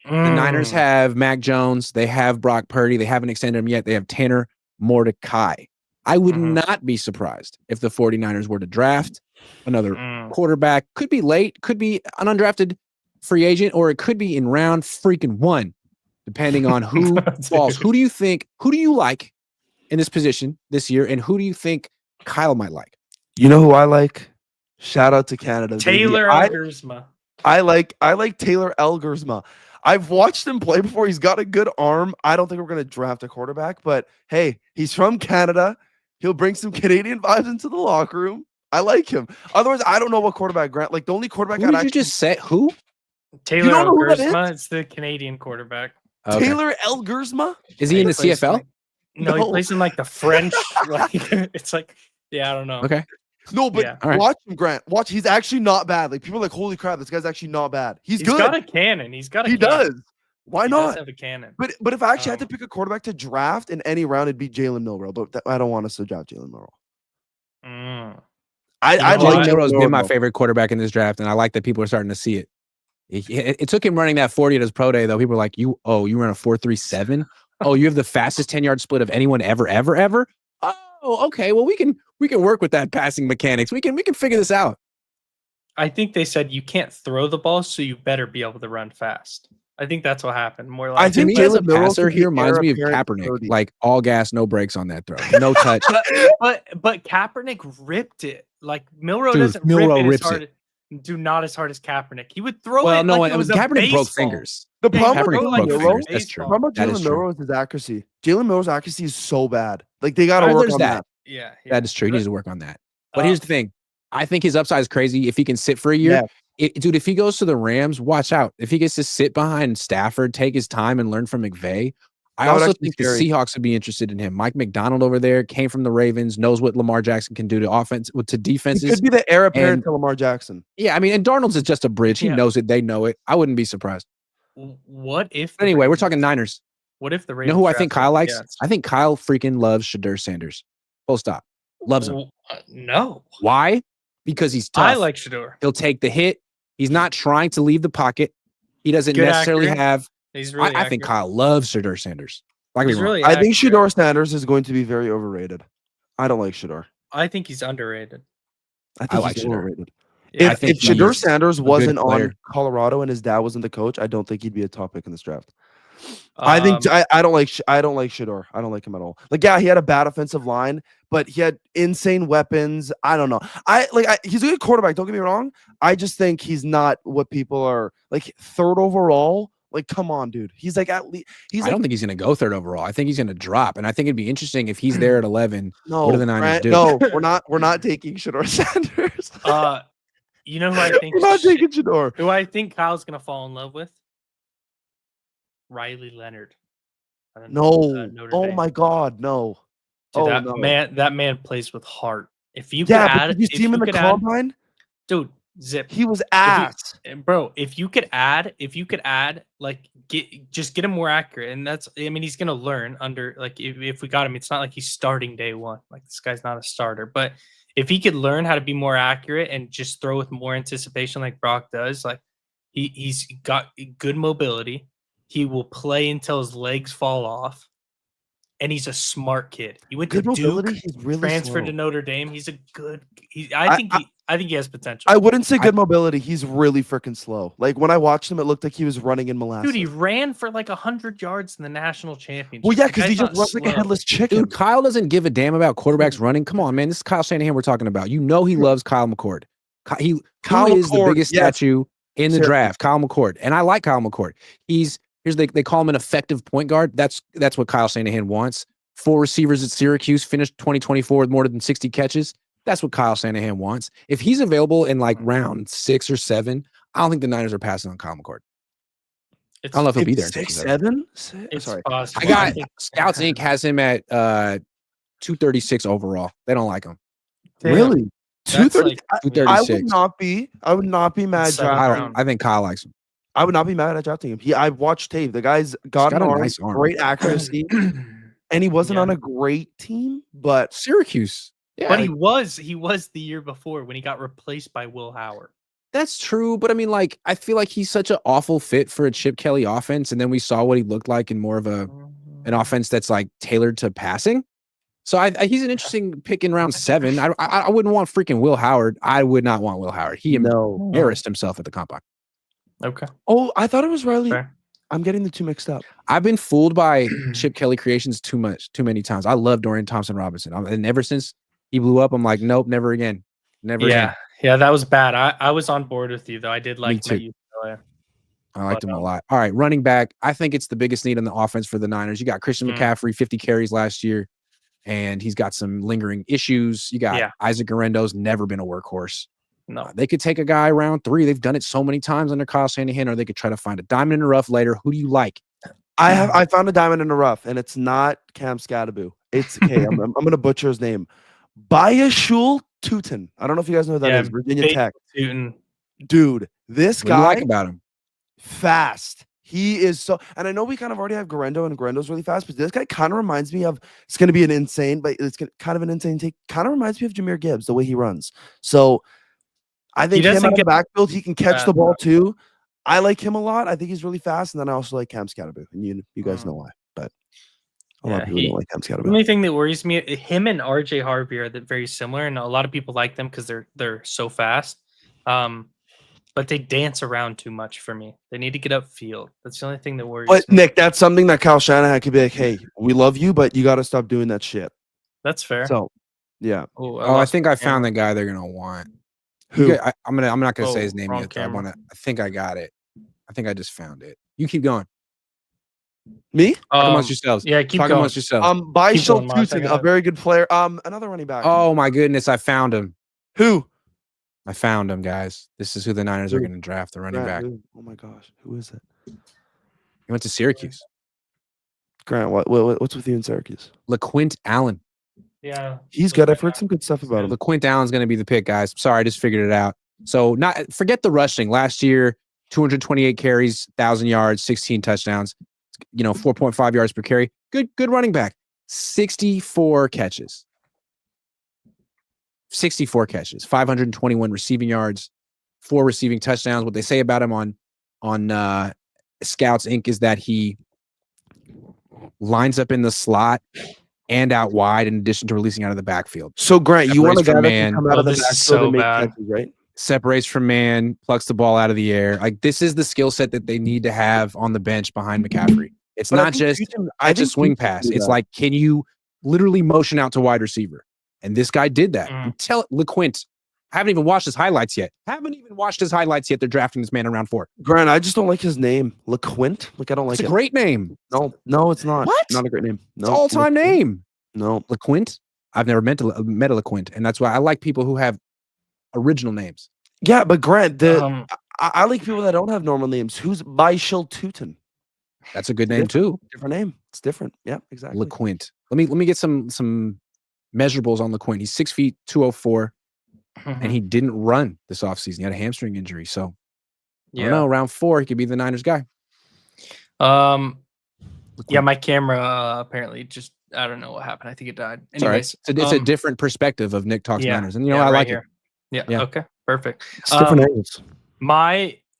Yep. The Niners have Mac Jones. They have Brock Purdy. They haven't extended him yet. They have Tanner Mordecai. I would not be surprised if the 49ers were to draft another quarterback. Could be late, could be an undrafted free agent, or it could be in round freaking 1, depending on who falls. Who do you like in this position this year, and who do you think Kyle might like? You know who I like? Shout out to Canada. Taylor Elgersma. I like Taylor Elgersma. I've watched him play before. He's got a good arm. I don't think we're going to draft a quarterback, but hey, he's from Canada. He'll bring some Canadian vibes into the locker room. I like him. Otherwise, I don't know what quarterback Grant. Like the only quarterback. Who did you just say? Who? Taylor Elgersma. It's the Canadian quarterback. Okay. Tayller Elgersma. Is he in the CFL? No, he plays in like the French. Like it's like, yeah, I don't know. Okay. No, but watch him, Grant. Watch. He's actually not bad. Like people are like, holy crap, this guy's actually not bad. He's good. He's got a cannon. He does. Why not? Does have a cannon. But if I actually had to pick a quarterback to draft in any round, it'd be Jalen Milroe. But I don't want us to draft Jalen Milroe. Jalen Milroe's been my favorite quarterback in this draft, and I like that people are starting to see it. It took him running that 40 at his pro day, though. People were like, you run a 4.37? Oh, you have the fastest 10-yard split of anyone ever. Oh, okay. Well, we can work with that passing mechanics. We can figure this out. I think they said you can't throw the ball, so you better be able to run fast. I think that's what happened. More like I think me as a passer, he reminds me of Kaepernick. Like all gas, no brakes on that throw, no touch. but Kaepernick ripped it. Like Milroe doesn't rip it as hard. Not as hard as Kaepernick. He would throw it. No, like it was Kaepernick broke fingers. The problem with Milroe, that's true. The problem with Jalen Milroe is his accuracy. Jalen Milroe's accuracy is so bad. Like they got to work on that. Yeah, that is true. He needs to work on that. But here's the thing. I think his upside is crazy if he can sit for a year. Dude, if he goes to the Rams, watch out. If he gets to sit behind Stafford, take his time and learn from McVay, I also think the Seahawks would be interested in him. Mike McDonald over there came from the Ravens, knows what Lamar Jackson can do to offense, to defenses. He could be the heir apparent to Lamar Jackson. Yeah, I mean, and Darnold's is just a bridge. He knows it. They know it. I wouldn't be surprised. What if? Anyway, we're talking Niners. What if the Ravens? You know who I think Kyle likes? Yes. I think Kyle freaking loves Shedeur Sanders. Full stop. Loves him. No. Why? Because he's tough. I like Shedeur. He'll take the hit. He's not trying to leave the pocket. He doesn't necessarily have. He's really. I think Kyle loves Shedeur Sanders. I think Shedeur Sanders is going to be very overrated. I don't like Shedeur. I think he's underrated. I think he's overrated. Yeah, if Shedeur Sanders wasn't on Colorado and his dad wasn't the coach, I don't think he'd be a top pick in this draft. I don't like Shedeur. I don't like him at all. Like, yeah, he had a bad offensive line, but he had insane weapons. I don't know. He's a good quarterback. Don't get me wrong. I just think he's not what people are like. Third overall. Like, come on, dude. He's like at least. I don't think he's going to go third overall. I think he's going to drop, and I think it'd be interesting if he's there at 11. No, what do the Niners do? No, we're not taking Shedeur Sanders. You know who I think? We're not taking Shedeur. Who I think Kyle's going to fall in love with? Riley Leonard. No. Oh my God, no. Dude, that man plays with heart. If you could add, did you see him in the combine? Dude, zip. He was ass. If you could add, like get him more accurate, and that's. I mean, he's gonna learn under like if we got him. It's not like he's starting day one. Like this guy's not a starter, but if he could learn how to be more accurate and just throw with more anticipation, like Brock does, like he's got good mobility. He will play until his legs fall off. And he's a smart kid. He went to Duke, transferred to Notre Dame. He's a good. I think he has potential. I wouldn't say good mobility. He's really freaking slow. Like when I watched him, it looked like he was running in molasses. Dude, he ran for like 100 yards in the national championship. Well, yeah, because he just runs like a headless chicken. Dude, Kyle doesn't give a damn about quarterbacks running. Come on, man. This is Kyle Shanahan we're talking about. You know he loves Kyle McCord. Kyle is the biggest statue in the draft. Kyle McCord, and I like Kyle McCord. They call him an effective point guard. That's what Kyle Shanahan wants. 4 receivers at Syracuse, finished 2024 with more than 60 catches. That's what Kyle Shanahan wants. If he's available in like round 6 or 7, I don't think the Niners are passing on Kyle McCord. I don't know if he'll be there. 6, 7? Sorry. I got Scouts Inc. has him at 236 overall. They don't like him. Damn. Really? 236. I would not be mad. I think Kyle likes him. I would not be mad at drafting him. I've watched tape. The guy's got a nice arm, great accuracy, and he wasn't on a great team, but Syracuse. Yeah, but he was the year before when he got replaced by Will Howard. That's true, but I mean, like, I feel like he's such an awful fit for a Chip Kelly offense, and then we saw what he looked like in more of an offense that's like tailored to passing. So he's an interesting pick in round 7. I wouldn't want freaking Will Howard. I would not want Will Howard. He embarrassed himself at the combine. Okay. Oh, I thought it was Riley. Fair. I'm getting the two mixed up. I've been fooled by Chip Kelly creations too many times. I love Dorian Thompson-Robinson. And ever since he blew up, I'm like, nope, never again. Never Yeah. again. Yeah, that was bad. I was on board with you though. I did like Matt UCLA. I liked him a lot. All right, running back. I think it's the biggest need on the offense for the Niners. You got Christian McCaffrey, 50 carries last year, and he's got some lingering issues. You got Isaac Guerendo's never been a workhorse. No. They could take a guy round 3. They've done it so many times under Kyle Shanahan, or they could try to find a diamond in the rough later. Who do you like? I found a diamond in the rough, and it's not Cam Scadaboo. It's okay. I'm going to butcher his name. Bayashul Tutin. I don't know if you guys know who that is. Virginia Tech. Tutin. Dude, this guy. What do you like about him? Fast. He is so, and I know we kind of already have Guerendo, and Guerendo's really fast, but this guy kind of reminds me of, it's going to be an insane, but it's kind of an insane take. Kind of reminds me of Jahmyr Gibbs, the way he runs. So I think him out of the backfield, he can catch the ball too. I like him a lot. I think he's really fast, and then I also like Cam Scadaboo, and you guys know why. But a lot of people don't like Cam Scadaboo. The only thing that worries me, him and RJ Harvey are very similar, and a lot of people like them because they're so fast. But they dance around too much for me. They need to get upfield. That's the only thing that worries me. But Nick, that's something that Kyle Shanahan could be like, hey, we love you, but you got to stop doing that shit. That's fair. So, yeah. I think I found the guy they're gonna want. Who? I'm not gonna say his name yet. I think I got it. I think I just found it. You keep going. Me? Talk amongst yourselves. Yeah, keep Talk going. amongst yourselves. Bayashul Tutin, a very good player. Another running back. Oh my goodness, I found him. Who? I found him, guys. This is who the Niners are going to draft, the running back. Oh my gosh, who is it? He went to Syracuse. Grant, what's with you in Syracuse? LaQuint Allen. Yeah, he's good. I've heard some good stuff about him. LaQuint Allen's going to be the pick, guys. Sorry, I just figured it out. So forget the rushing. Last year, 228 carries, 1,000 yards, 16 touchdowns. 4.5 yards per carry. Good running back. 64 catches. 64 catches, 521 receiving yards, 4 receiving touchdowns. What they say about him on Scouts Inc. is that he lines up in the slot and out wide in addition to releasing out of the backfield. So Grant, you want a guy that can come out of the backfield and make catches, right? Separates from man, plucks the ball out of the air. Like, this is the skill set that they need to have on the bench behind McCaffrey. It's not just a swing pass. It's like, can you literally motion out to wide receiver? And this guy did that. Tell LaQuint. I haven't even watched his highlights yet. They're drafting this man in round 4. Grant, I just don't like his name. LaQuint? Like, I don't like it. It's a great name. No, it's not. What? Not a great name. No. It's an all-time name. No. LaQuint? I've never met a LaQuint. And that's why I like people who have original names. Yeah, but Grant, I like people that don't have normal names. Who's Bayashul Tutin? That's a good name too. Different name. It's different. Yeah, exactly. LaQuint. Let me get some measurables on LaQuint. He's 6 feet 204, and he didn't run this offseason. He had a hamstring injury. So I don't know, round 4, he could be the Niners guy. Yeah, my camera apparently just, I don't know what happened. I think it died. Anyways, it's a different perspective of Nick Talks Niners, and I like it. Yeah. Okay. Perfect. It's different angles.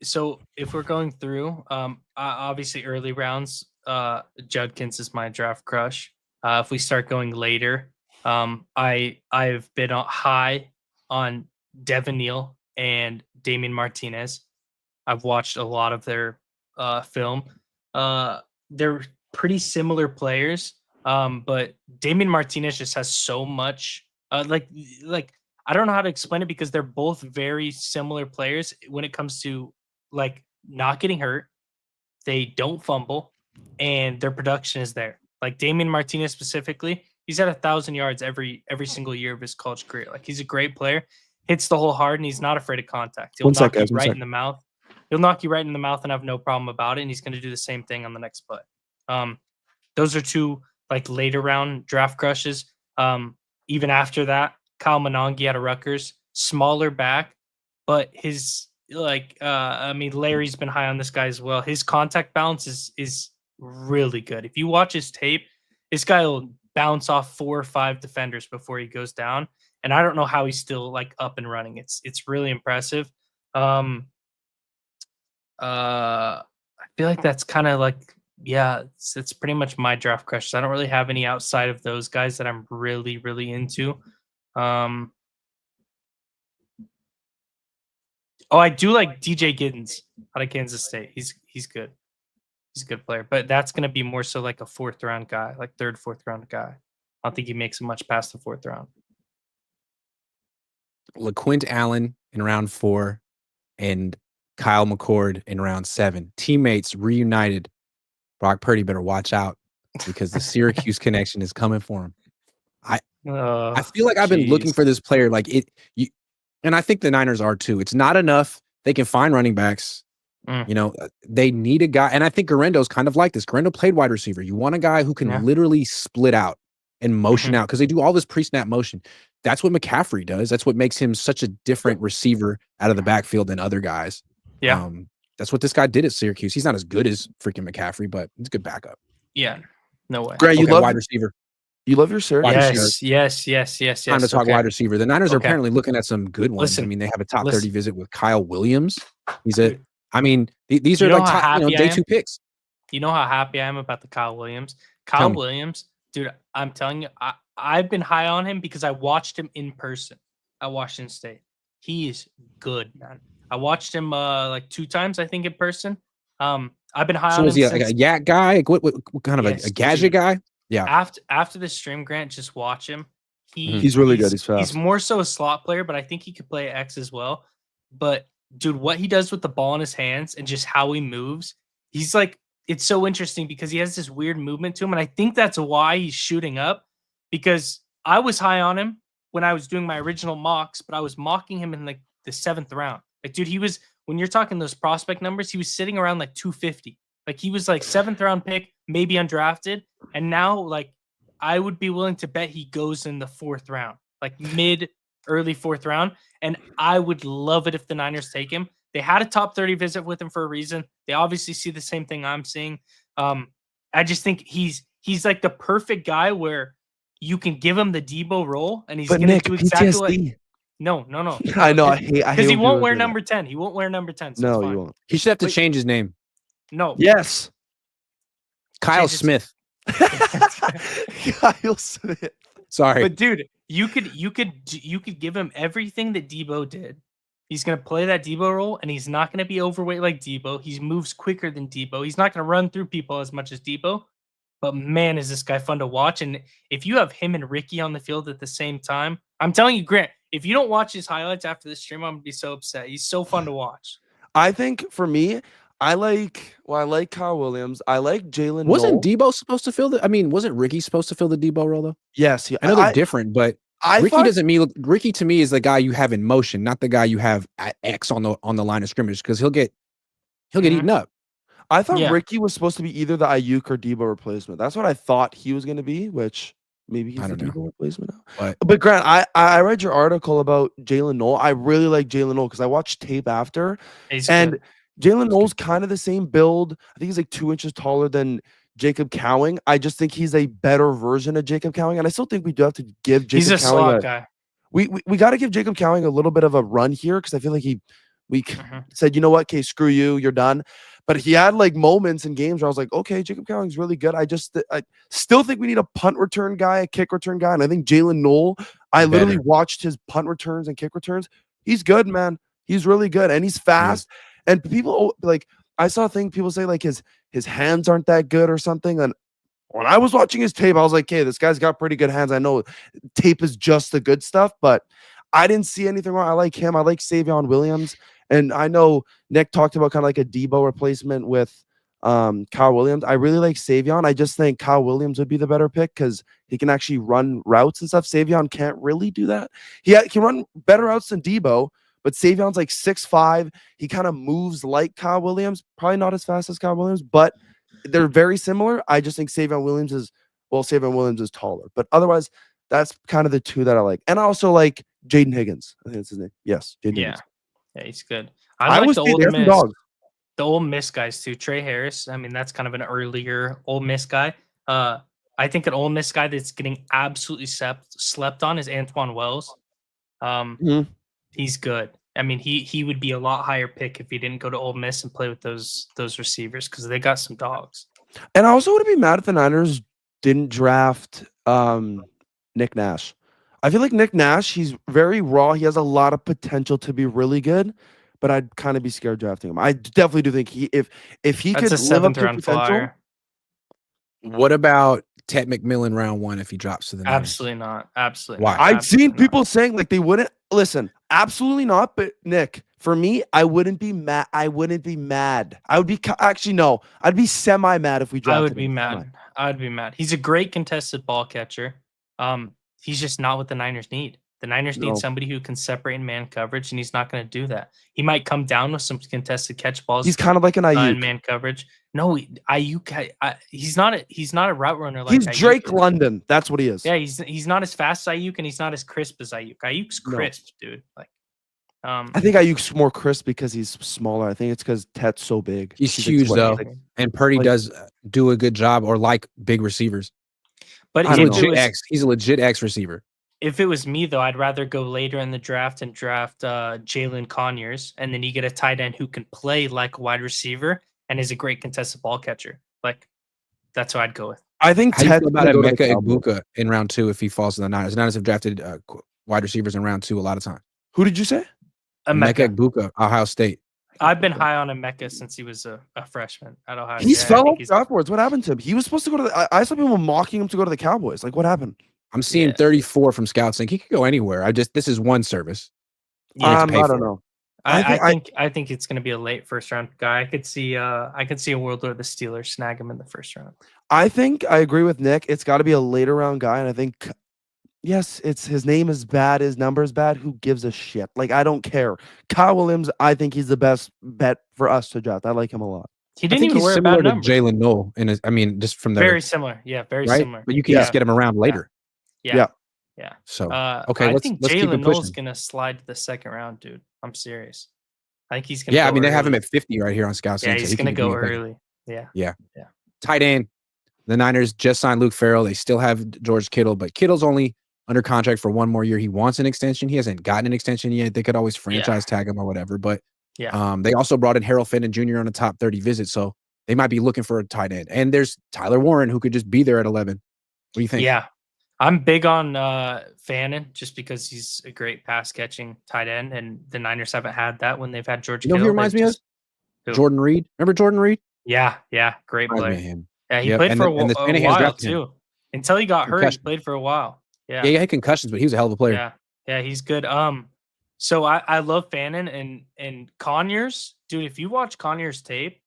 So if we're going through, obviously early rounds, Judkins is my draft crush. If we start going later, I've been high on Devin Neal and Damian Martinez. I've watched a lot of their film. They're pretty similar players, but Damian Martinez just has so much. Like I don't know how to explain it because they're both very similar players when it comes to like not getting hurt. They don't fumble, and their production is there. Like Damian Martinez specifically, he's at 1,000 yards every single year of his college career. Like, he's a great player, hits the hole hard, and he's not afraid of contact. He'll knock you right in the mouth. He'll knock you right in the mouth and have no problem about it. And he's going to do the same thing on the next play. Those are 2 like later round draft crushes. Even after that, Kyle Monangi out of Rutgers, smaller back, but his Larry's been high on this guy as well. His contact balance is really good. If you watch his tape, this guy will bounce off 4 or 5 defenders before he goes down. And I don't know how he's still like up and running. It's really impressive. I feel like that's kind of like, it's pretty much my draft crushes. I don't really have any outside of those guys that I'm really, really into. I do like DJ Giddens out of Kansas State. He's good. He's a good player, but that's going to be more so like a 4th round guy, like 3rd, 4th round guy. I don't think he makes it much past the 4th round. LaQuint Allen in round 4 and Kyle McCord in round 7. Teammates reunited. Brock Purdy better watch out because the Syracuse connection is coming for him. I feel like I've been looking for this player. Like and I think the Niners are too. It's not enough. They can find running backs. You know, they need a guy. And I think Garendo's kind of like this. Garendo played wide receiver. You want a guy who can literally split out and motion out because they do all this pre-snap motion. That's what McCaffrey does. That's what makes him such a different receiver out of the backfield than other guys. Yeah. That's what this guy did at Syracuse. He's not as good as freaking McCaffrey, but he's a good backup. Yeah. No way. Grant, you love wide receiver. You love your Syracuse. Yes. Time to talk wide receiver. The Niners are apparently looking at some good ones. Listen, I mean, they have a top 30 visit with Kyle Williams. These are like top, day 2 picks. You know how happy I am about the Kyle Williams? Kyle Williams, dude, I'm telling you, I've been high on him because I watched him in person at Washington State. He is good, man. I watched him like 2 times, I think, in person. I've been high on him. So was he like a yak guy? Like what kind of a gadget guy? Yeah. After the stream, Grant, just watch him. He's really good. He's fast. He's more so a slot player, but I think he could play X as well. But dude, what he does with the ball in his hands and just how he moves, he's like, it's so interesting because he has this weird movement to him. And I think that's why he's shooting up, because I was high on him when I was doing my original mocks, but I was mocking him in like the 7th round. Like, dude, he was, when you're talking those prospect numbers, he was sitting around like 250. Like, he was like 7th round pick, maybe undrafted. And now, like, I would be willing to bet he goes in the 4th round, like early 4th round. And I would love it if the Niners take him. They had a top 30 visit with him for a reason. They obviously see the same thing I'm seeing. I just think he's like the perfect guy where you can give him the Debo role and he's going to do exactly what. No. I know. I hate because he won't wear number 10. He won't wear number 10. So no, he won't. He should have to change his name. No. Yes. Kyle Smith. Kyle Smith. Sorry. But dude, you could give him everything that Debo did. He's going to play that Debo role, and he's not going to be overweight like Debo. He moves quicker than Debo. He's not going to run through people as much as Debo. But man, is this guy fun to watch. And if you have him and Ricky on the field at the same time, I'm telling you, Grant, if you don't watch his highlights after this stream, I'm going to be so upset. He's so fun to watch. I think for me, I like Kyle Williams. I like Jaylen. Wasn't Debo supposed to fill wasn't Ricky supposed to fill the Debo role, though? Yes. I know they're different, but Ricky to me is the guy you have in motion, not the guy you have at X on the line of scrimmage, because he'll get eaten up. I thought Ricky was supposed to be either the Ayuk or Debo replacement. That's what I thought he was going to be, which maybe he's the Debo replacement now. But Grant, I read your article about Jaylen Noel. I really like Jaylen Noel because I watched tape after. And Jaylen Noel's kind of the same build. I think he's like 2 inches taller than Jacob Cowing. I just think he's a better version of Jacob Cowing. And I still think we do have to give Jacob Cowing. He's a slot guy. We got to give Jacob Cowing a little bit of a run here because I feel like we said, you know what, okay, screw you, you're done. But he had like moments in games where I was like, okay, Jacob Cowing's really good. I still think we need a punt return guy, a kick return guy. And I think Jaylen Noel, I literally watched his punt returns and kick returns. He's good, man. He's really good. And he's fast. And people like, I saw a thing people say like his hands aren't that good or something. And when I was watching his tape, I was like, okay, this guy's got pretty good hands. I know tape is just the good stuff, but I didn't see anything wrong. I like him. I like Savion Williams. And I know Nick talked about kind of like a Debo replacement with Kyle Williams. I really like Savion. I just think Kyle Williams would be the better pick because he can actually run routes and stuff. Savion can't really do that. He can run better routes than Debo, but Savion's like 6'5". He kind of moves like Kyle Williams. Probably not as fast as Kyle Williams, but they're very similar. I just think Savion Williams is taller. But otherwise, that's kind of the two that I like. And I also like Jaden Higgins. I think that's his name. Yes, Jaden Higgins. Yeah, he's good. I like the Ole Miss guys too. Trey Harris. I mean, that's kind of an earlier Ole Miss guy. I think an Ole Miss guy that's getting absolutely slept on is Antoine Wells. He's good. I mean, he would be a lot higher pick if he didn't go to Ole Miss and play with those receivers because they got some dogs. And I also would be mad if the Niners didn't draft Nick Nash. I feel like Nick Nash, he's very raw. He has a lot of potential to be really good, but I'd kind of be scared drafting him. I definitely do think if he could live up to potential. Flyer. What about Ted McMillan round 1 if he drops to the Niners? Absolutely not. Absolutely. Why? I've seen people saying like they wouldn't. Listen, Absolutely not. But Nick, for me, I wouldn't be mad. I would be actually no. I'd be semi-mad if we drafted him. I would be mad. I'd be mad. He's a great contested ball catcher. He's just not what the Niners need. The Niners need somebody who can separate in man coverage, and he's not going to do that. He might come down with some contested catch balls. He's kind of like an Ayuk in man coverage. No, Ayuk. He's not a route runner. Like he's Ayuk Drake is. London. That's what he is. Yeah, he's not as fast as Ayuk, and he's not as crisp as Ayuk. Ayuk's crisp, dude. Like, I think Ayuk's more crisp because he's smaller. I think it's because Tet's so big. He's huge though, and Purdy does do a good job, or like big receivers. But he's a legit X receiver. If it was me, though, I'd rather go later in the draft and draft Jaylen Conyers, and then you get a tight end who can play like a wide receiver and is a great contested ball catcher. Like, that's what I'd go with. I think Ted about Emeka Egbuka in round 2 if he falls to the Niners. The Niners have drafted wide receivers in round 2 a lot of times. Who did you say? Emeka Egbuka, Ohio State. I've been high on Emeka since he was a freshman at Ohio State. He's fell off afterwards. What happened to him? He was supposed to go to I saw people mocking him to go to the Cowboys. Like, what happened? I'm seeing 34 from scouts saying he could go anywhere. This is one service. I don't know. I think it's going to be a late first round guy. I could see a world where the Steelers snag him in the first round. I think I agree with Nick. It's got to be a later round guy, and I think yes, his name is bad, his number is bad. Who gives a shit? Like, I don't care. Kyle Williams, I think he's the best bet for us to draft. I like him a lot. He didn't even wear a bad number. Jalen Noel, just from there. Very similar. Yeah, very similar. But you can just get him around later. Yeah. So okay, I think Jalen Noel's gonna slide to the second round, dude. I'm serious. I think he's gonna. Yeah, they have him at 50 right here on Scouts. Yeah, he's gonna go early. Yeah. Tight end. The Niners just signed Luke Farrell. They still have George Kittle, but Kittle's only under contract for 1 more year. He wants an extension. He hasn't gotten an extension yet. They could always franchise tag him or whatever. But they also brought in Harold Fenton Jr. on a top 30 visit, so they might be looking for a tight end. And there's Tyler Warren who could just be there at 11. What do you think? Yeah. I'm big on Fannin just because he's a great pass catching tight end, and the Niners haven't had that when they've had George Kittle. Who reminds me of? Jordan Reed. Remember Jordan Reed? Yeah, great player. Yeah, he played for a while too. Until he got hurt, he played for a while. Yeah, he had concussions, but he was a hell of a player. Yeah, he's good. So I love Fannin and Conyers, dude. If you watch Conyers tape,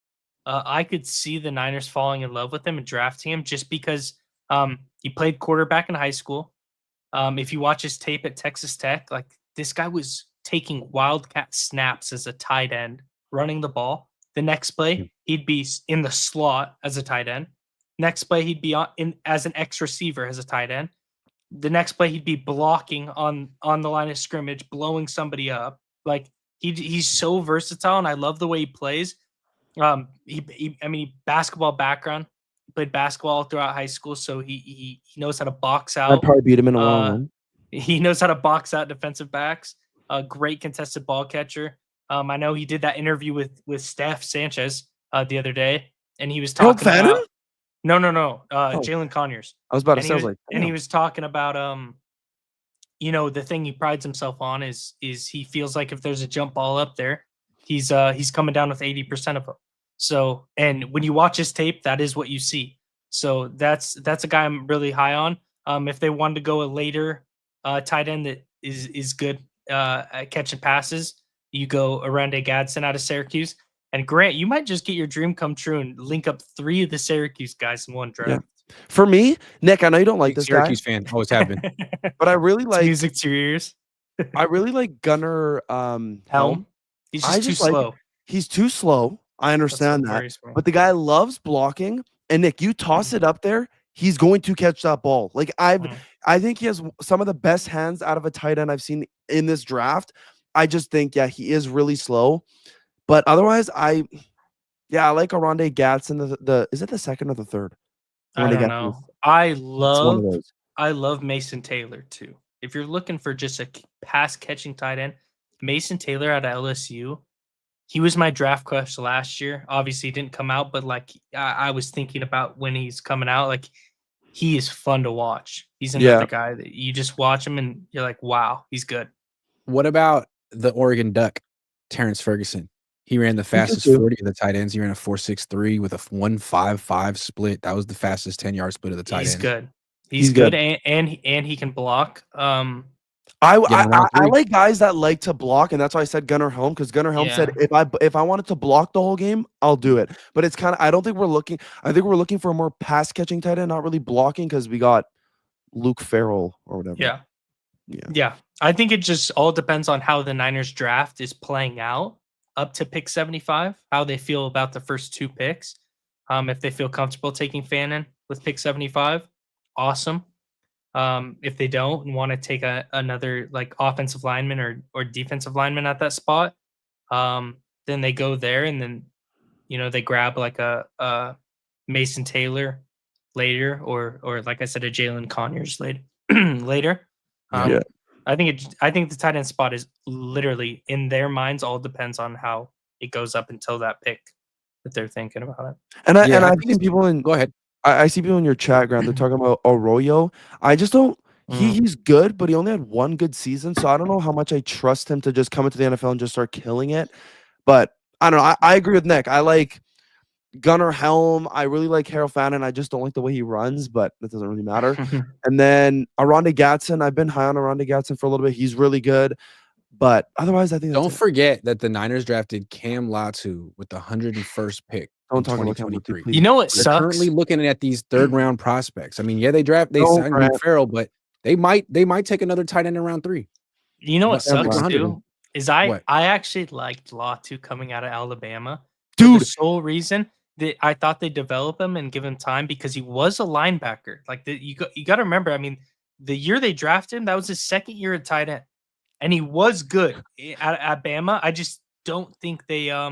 I could see the Niners falling in love with him and drafting him just because he played quarterback in high school. If you watch his tape at Texas Tech, like this guy was taking wildcat snaps as a tight end, running the ball. The next play, he'd be in the slot as a tight end. Next play, he'd be as an X receiver as a tight end. The next play, he'd be blocking on the line of scrimmage, blowing somebody up. Like he's so versatile, and I love the way he plays. Basketball background. Played basketball throughout high school, so he knows how to box out. I'd probably beat him in a long run. He knows how to box out defensive backs. A great contested ball catcher. I know he did that interview with Steph Sanchez the other day, and he was talking about Jaylen Conyers. I was about to say, and he was talking about the thing he prides himself on is he feels like if there's a jump ball up there, he's coming down with 80% of them. So, and when you watch his tape, that is what you see. So that's a guy I'm really high on. If they wanted to go a later tight end that is good at catching passes, you go Arande Gadsden out of Syracuse. And Grant, you might just get your dream come true and link up 3 of the Syracuse guys in one draft. Yeah. For me, Nick, I know you don't like this Syracuse guy. fan, always have been. But I really like music to your ears. I really like Gunnar Helm. He's just too slow. He's too slow. I understand that. But the guy loves blocking. And Nick, you toss it up there, he's going to catch that ball. Like I think he has some of the best hands out of a tight end I've seen in this draft. I just think, he is really slow. But otherwise, I like Arande Gadsden. Is it the second or the third? I don't know. I love Mason Taylor too. If you're looking for just a pass catching tight end, Mason Taylor out of LSU, he was my draft crush last year. Obviously, he didn't come out, but like I was thinking about when he's coming out. Like he is fun to watch. He's another guy that you just watch him and you're like, wow, he's good. What about the Oregon Duck, Terrence Ferguson? He ran the fastest 40 of the tight ends. He ran a 4.63 with a 1.55 split. That was the fastest 10-yard split of the tight ends. He's good. He's good, and he can block. I like guys that like to block, and that's why I said Gunnar Helm, because Gunnar Helm said if I wanted to block the whole game, I'll do it. But it's kind of I think we're looking for a more pass catching tight end, not really blocking, because we got Luke Farrell or whatever. Yeah. I think it just all depends on how the Niners draft is playing out up to pick 75, how they feel about the first 2 picks. If they feel comfortable taking Fannin with pick 75, awesome. If they don't and want to take another like offensive lineman or defensive lineman at that spot, then they go there, and then they grab like a Mason Taylor later, or like I said, a Jalen Conyers later. I think the tight end spot is literally in their minds all depends on how it goes up until that pick that they're thinking about it. And I think people go ahead. I see people in your chat, Grant. They're talking about Arroyo. I just don't. He's good, but he only had 1 good season, so I don't know how much I trust him to just come into the NFL and just start killing it. But I don't know. I agree with Nick. I like Gunnar Helm. I really like Harold Fannin. I just don't like the way he runs, but that doesn't really matter. And then Aronde Gatson. I've been high on Aronde Gatson for a little bit. He's really good. But otherwise, I think don't forget that the Niners drafted Cam Latu with the 101st pick. Don't talk about Cam Latu, please. You know what They're sucks? currently looking at these 3rd round prospects. I mean, they signed Luke Farrell, but they might take another tight end in round 3. You know what sucks too? Is I actually liked Latu coming out of Alabama. Dude, the sole reason that I thought they'd develop him and give him time because he was a linebacker. Like you got to remember, I mean, the year they drafted him, that was his 2nd year at tight end. And he was good at Bama. I just don't think they I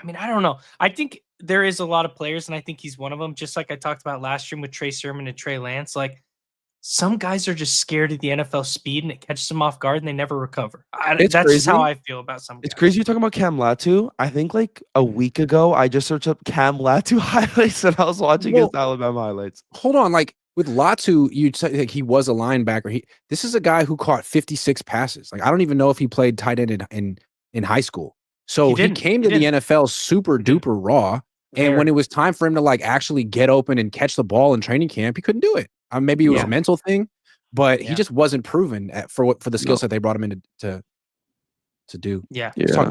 mean, I don't know. I think there is a lot of players, and I think he's one of them, just like I talked about last stream with Trey Sermon and Trey Lance. Like, some guys are just scared of the NFL speed, and it catches them off guard, and they never recover. That's crazy. Just how I feel about some guys. It's crazy you're talking about Cam Latu. I think like a week ago, I just searched up Cam Latu highlights, and I was watching his Alabama highlights. Hold on, like with Latu, you'd say like he was a linebacker. This is a guy who caught 56 passes. Like I don't even know if he played tight end in high school. So he came to the NFL super duper raw. And when it was time for him to like actually get open and catch the ball in training camp, he couldn't do it. Maybe it was a mental thing, but he just wasn't proven for the skill set they brought him in to do. Let's talk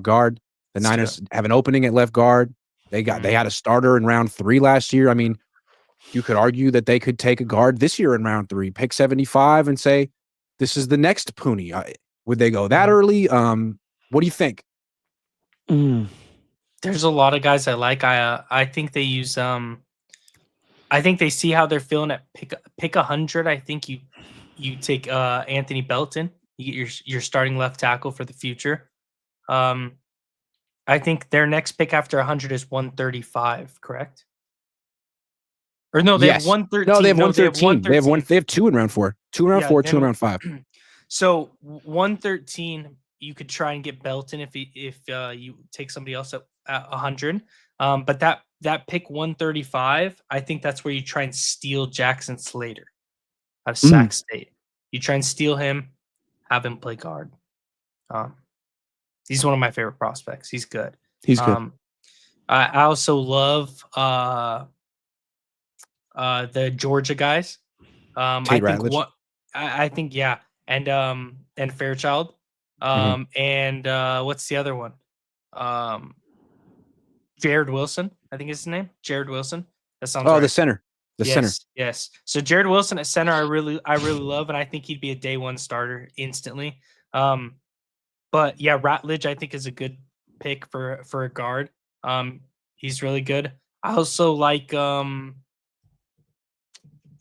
guard. The Niners have an opening at left guard. They had a starter in round 3 last year. I mean, you could argue that they could take a guard this year in round 3, pick 75, and say this is the next Pooney. Would they go that early? What do you think? There's a lot of guys I like. I think they use I think they see how they're feeling at pick 100. I think you take Anthony Belton. You get your starting left tackle for the future. I think their next pick after 100 is 135, correct? Or no, they have 113. No, they have 113. They have 2 in round 4. 2 in round 4, 2 in round 5. So 113, you could try and get Belton if you take somebody else at 100. But that pick 135, I think that's where you try and steal Jackson Slater out of Sac State. You try and steal him, have him play guard. He's one of my favorite prospects. He's good. He's good. I also love the Georgia guys. I think and Fairchild. And what's the other one? Jared Wilson, I think is his name. Jared Wilson. That sounds right. The center. Center. Yes. So Jared Wilson at center, I really love, and I think he'd be a day 1 starter instantly. But yeah, Ratledge I think is a good pick for a guard. He's really good. I also like trying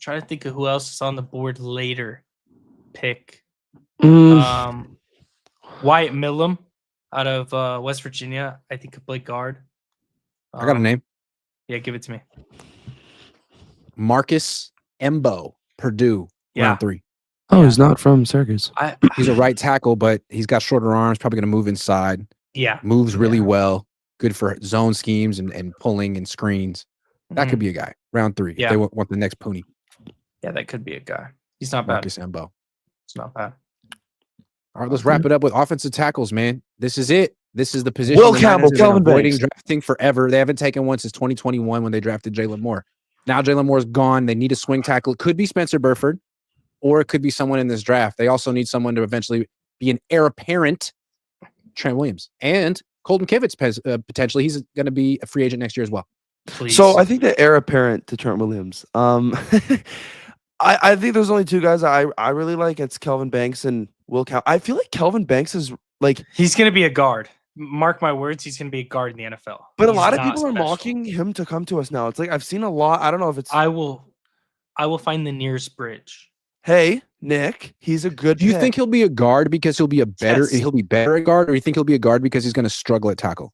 to think of who else is on the board later. Pick Wyatt Millam out of West Virginia. I think could play guard. I got a name. Yeah, give it to me. Marcus Embo, Purdue, round 3. Oh, he's not from Syracuse. He's a right tackle, but he's got shorter arms, probably going to move inside. Yeah. Moves really well. Good for zone schemes and pulling and screens. That could be a guy. Round 3. Yeah. If they want the next Pooney. Yeah, that could be a guy. He's not bad. Marcus Embo. It's not bad. All right, let's wrap it up with offensive tackles, man. This is it. This is the position. Will Campbell, Kelvin avoiding drafting forever. They haven't taken one since 2021 when they drafted Jaylen Moore. Now Jaylen Moore's gone. They need a swing tackle. It could be Spencer Burford. or it could be someone in this draft. They also need someone to eventually be an heir apparent. Trent Williams and Colton Kivitz potentially. He's going to be a free agent next year as well. Please. So I think the heir apparent to Trent Williams. I think there's only two guys I really like. It's Kelvin Banks and Will Campbell. I feel like Kelvin Banks is like he's going to be a guard. Mark my words, he's going to be a guard in the NFL. But a lot of people are mocking him to come to us now. It's like I've seen a lot. I don't know if it's. I will find the nearest bridge. Hey, Nick, he's a good. Do you think he'll be a guard because he'll be he'll be better at guard, or you think he'll be a guard because he's going to struggle at tackle?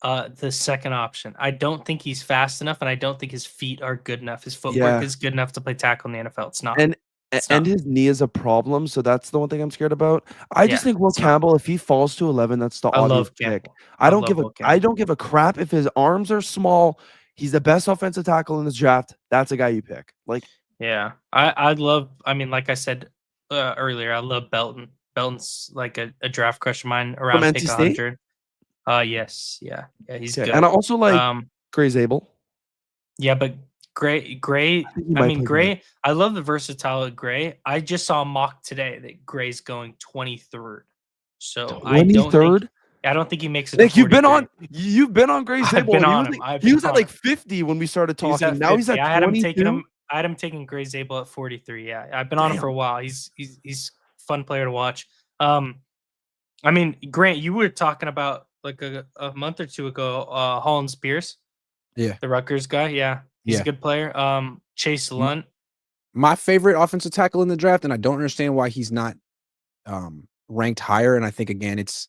The second option. I don't think he's fast enough, and I don't think his feet are good enough. His footwork is good enough to play tackle in the NFL. It's not. And his knee is a problem, so that's the one thing I'm scared about. I just think Will Campbell, if he falls to 11, that's the obvious pick. I don't give a crap if his arms are small. He's the best offensive tackle in this draft. That's a guy you pick. Like, yeah, I'd love. I mean, like I said earlier, I love Belton. Belton's like a draft crush of mine around pick 100. Yes, yeah, he's good. And I also like Gray Zabel. Yeah, but Gray. I mean, Gray. I love the versatility of Gray. I just saw a mock today that Gray's going 23rd. So 23rd. I don't think he makes it. Nick, you've been on Gray Zabel. He was at like 50 when we started talking. Now he's at 22. I had him taking Gray Zabel at 43. Yeah, I've been on him for a while. He's fun player to watch. I mean, Grant, you were talking about like a month or two ago, Holland Spears. Yeah. The Rutgers guy. Yeah. He's a good player. Chase Lunt. My favorite offensive tackle in the draft, and I don't understand why he's not ranked higher. And I think, again, it's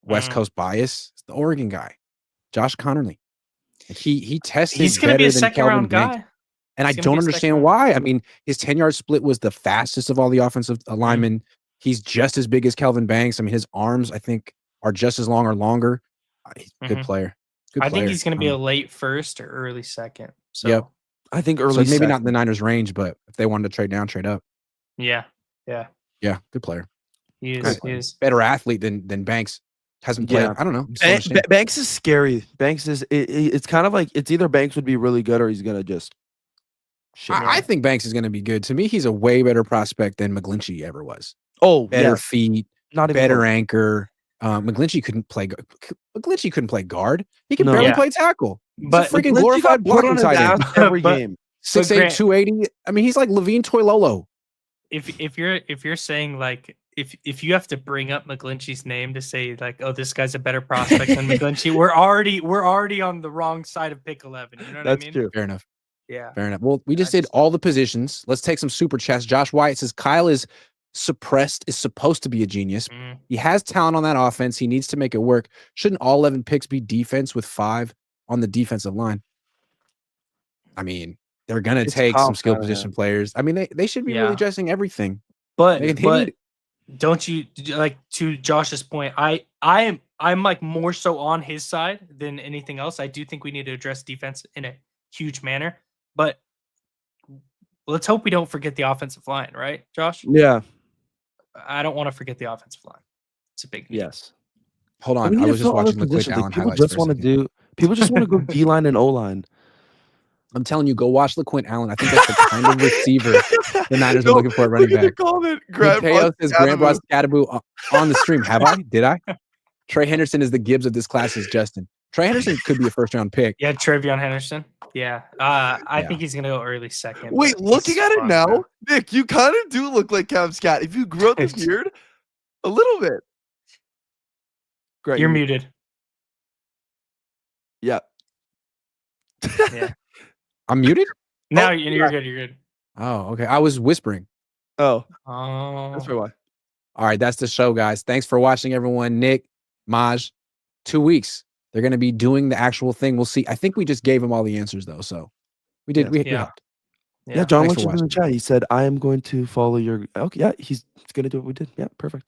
West Coast bias. It's the Oregon guy, Josh Connerly. He tested. He's going to be a second-round guy. And I don't understand why. I mean, his 10-yard split was the fastest of all the offensive linemen. He's just as big as Kelvin Banks. I mean, his arms, I think, are just as long or longer. He's a good player. I think he's going to be a late first or early second. So yep. I think early so maybe not in the Niners range, but if they wanted to trade down, trade up. Yeah. Good player. He is. Better athlete than Banks. Hasn't played. I don't know. Banks is scary. Banks is it's kind of like it's either Banks would be really good or he's gonna just. I think Banks is gonna be good. To me, he's a way better prospect than McGlinchey ever was. Oh, better feet, not better anchor. McGlinchey couldn't play. McGlinchey couldn't play guard. He can barely play tackle. But freaking glorified blocking tight end every game. 6'8", 280. I mean, he's like Levine Toilolo. If you're saying like if you have to bring up McGlinchey's name to say like, oh, this guy's a better prospect than McGlinchey, we're already on the wrong side of pick 11. You know what I mean? That's true. Fair enough. Yeah. Fair enough. Well, we just did all the positions. Let's take some super chats. Josh White says Kyle is suppressed, is supposed to be a genius. He has talent on that offense. He needs to make it work. Shouldn't all 11 picks be defense with 5 on the defensive line? I mean, they're going to take some skill position players. I mean, they should be really addressing everything. But don't you, like, to Josh's point, I'm like more so on his side than anything else. I do think we need to address defense in a huge manner, but let's hope we don't forget the offensive line, right, Josh? Yeah. I don't want to forget the offensive line. It's a big need. Yes. Hold on. I was just watching the quick Allen highlights. People just want to go D-line and O-line. I'm telling you, go watch LaQuint Allen. I think that's the kind of receiver the Niners are looking for at running back. Mateo says Grandpa Scattaboo on the stream. Have I? Did I? Trey Henderson is the Gibbs of this class is Justin. Trey Henderson could be a first-round pick. Yeah, Trevion Henderson. Yeah. I think he's going to go early second. Wait, looking at it now, Nick, you kind of do look like Cam Scat. If you grew up the beard a little bit. Great. You're muted. Yeah. Yeah. I'm muted? No, you're good. You're good. Oh, okay. I was whispering. Oh. That's probably why. All right, that's the show, guys. Thanks for watching, everyone. Nick, Maj, 2 weeks. They're going to be doing the actual thing. We'll see. I think we just gave them all the answers, though. So we did. We helped. Yeah, John mentioned in the chat. He said, I am going to follow your. Okay, yeah, he's going to do what we did. Yeah, perfect.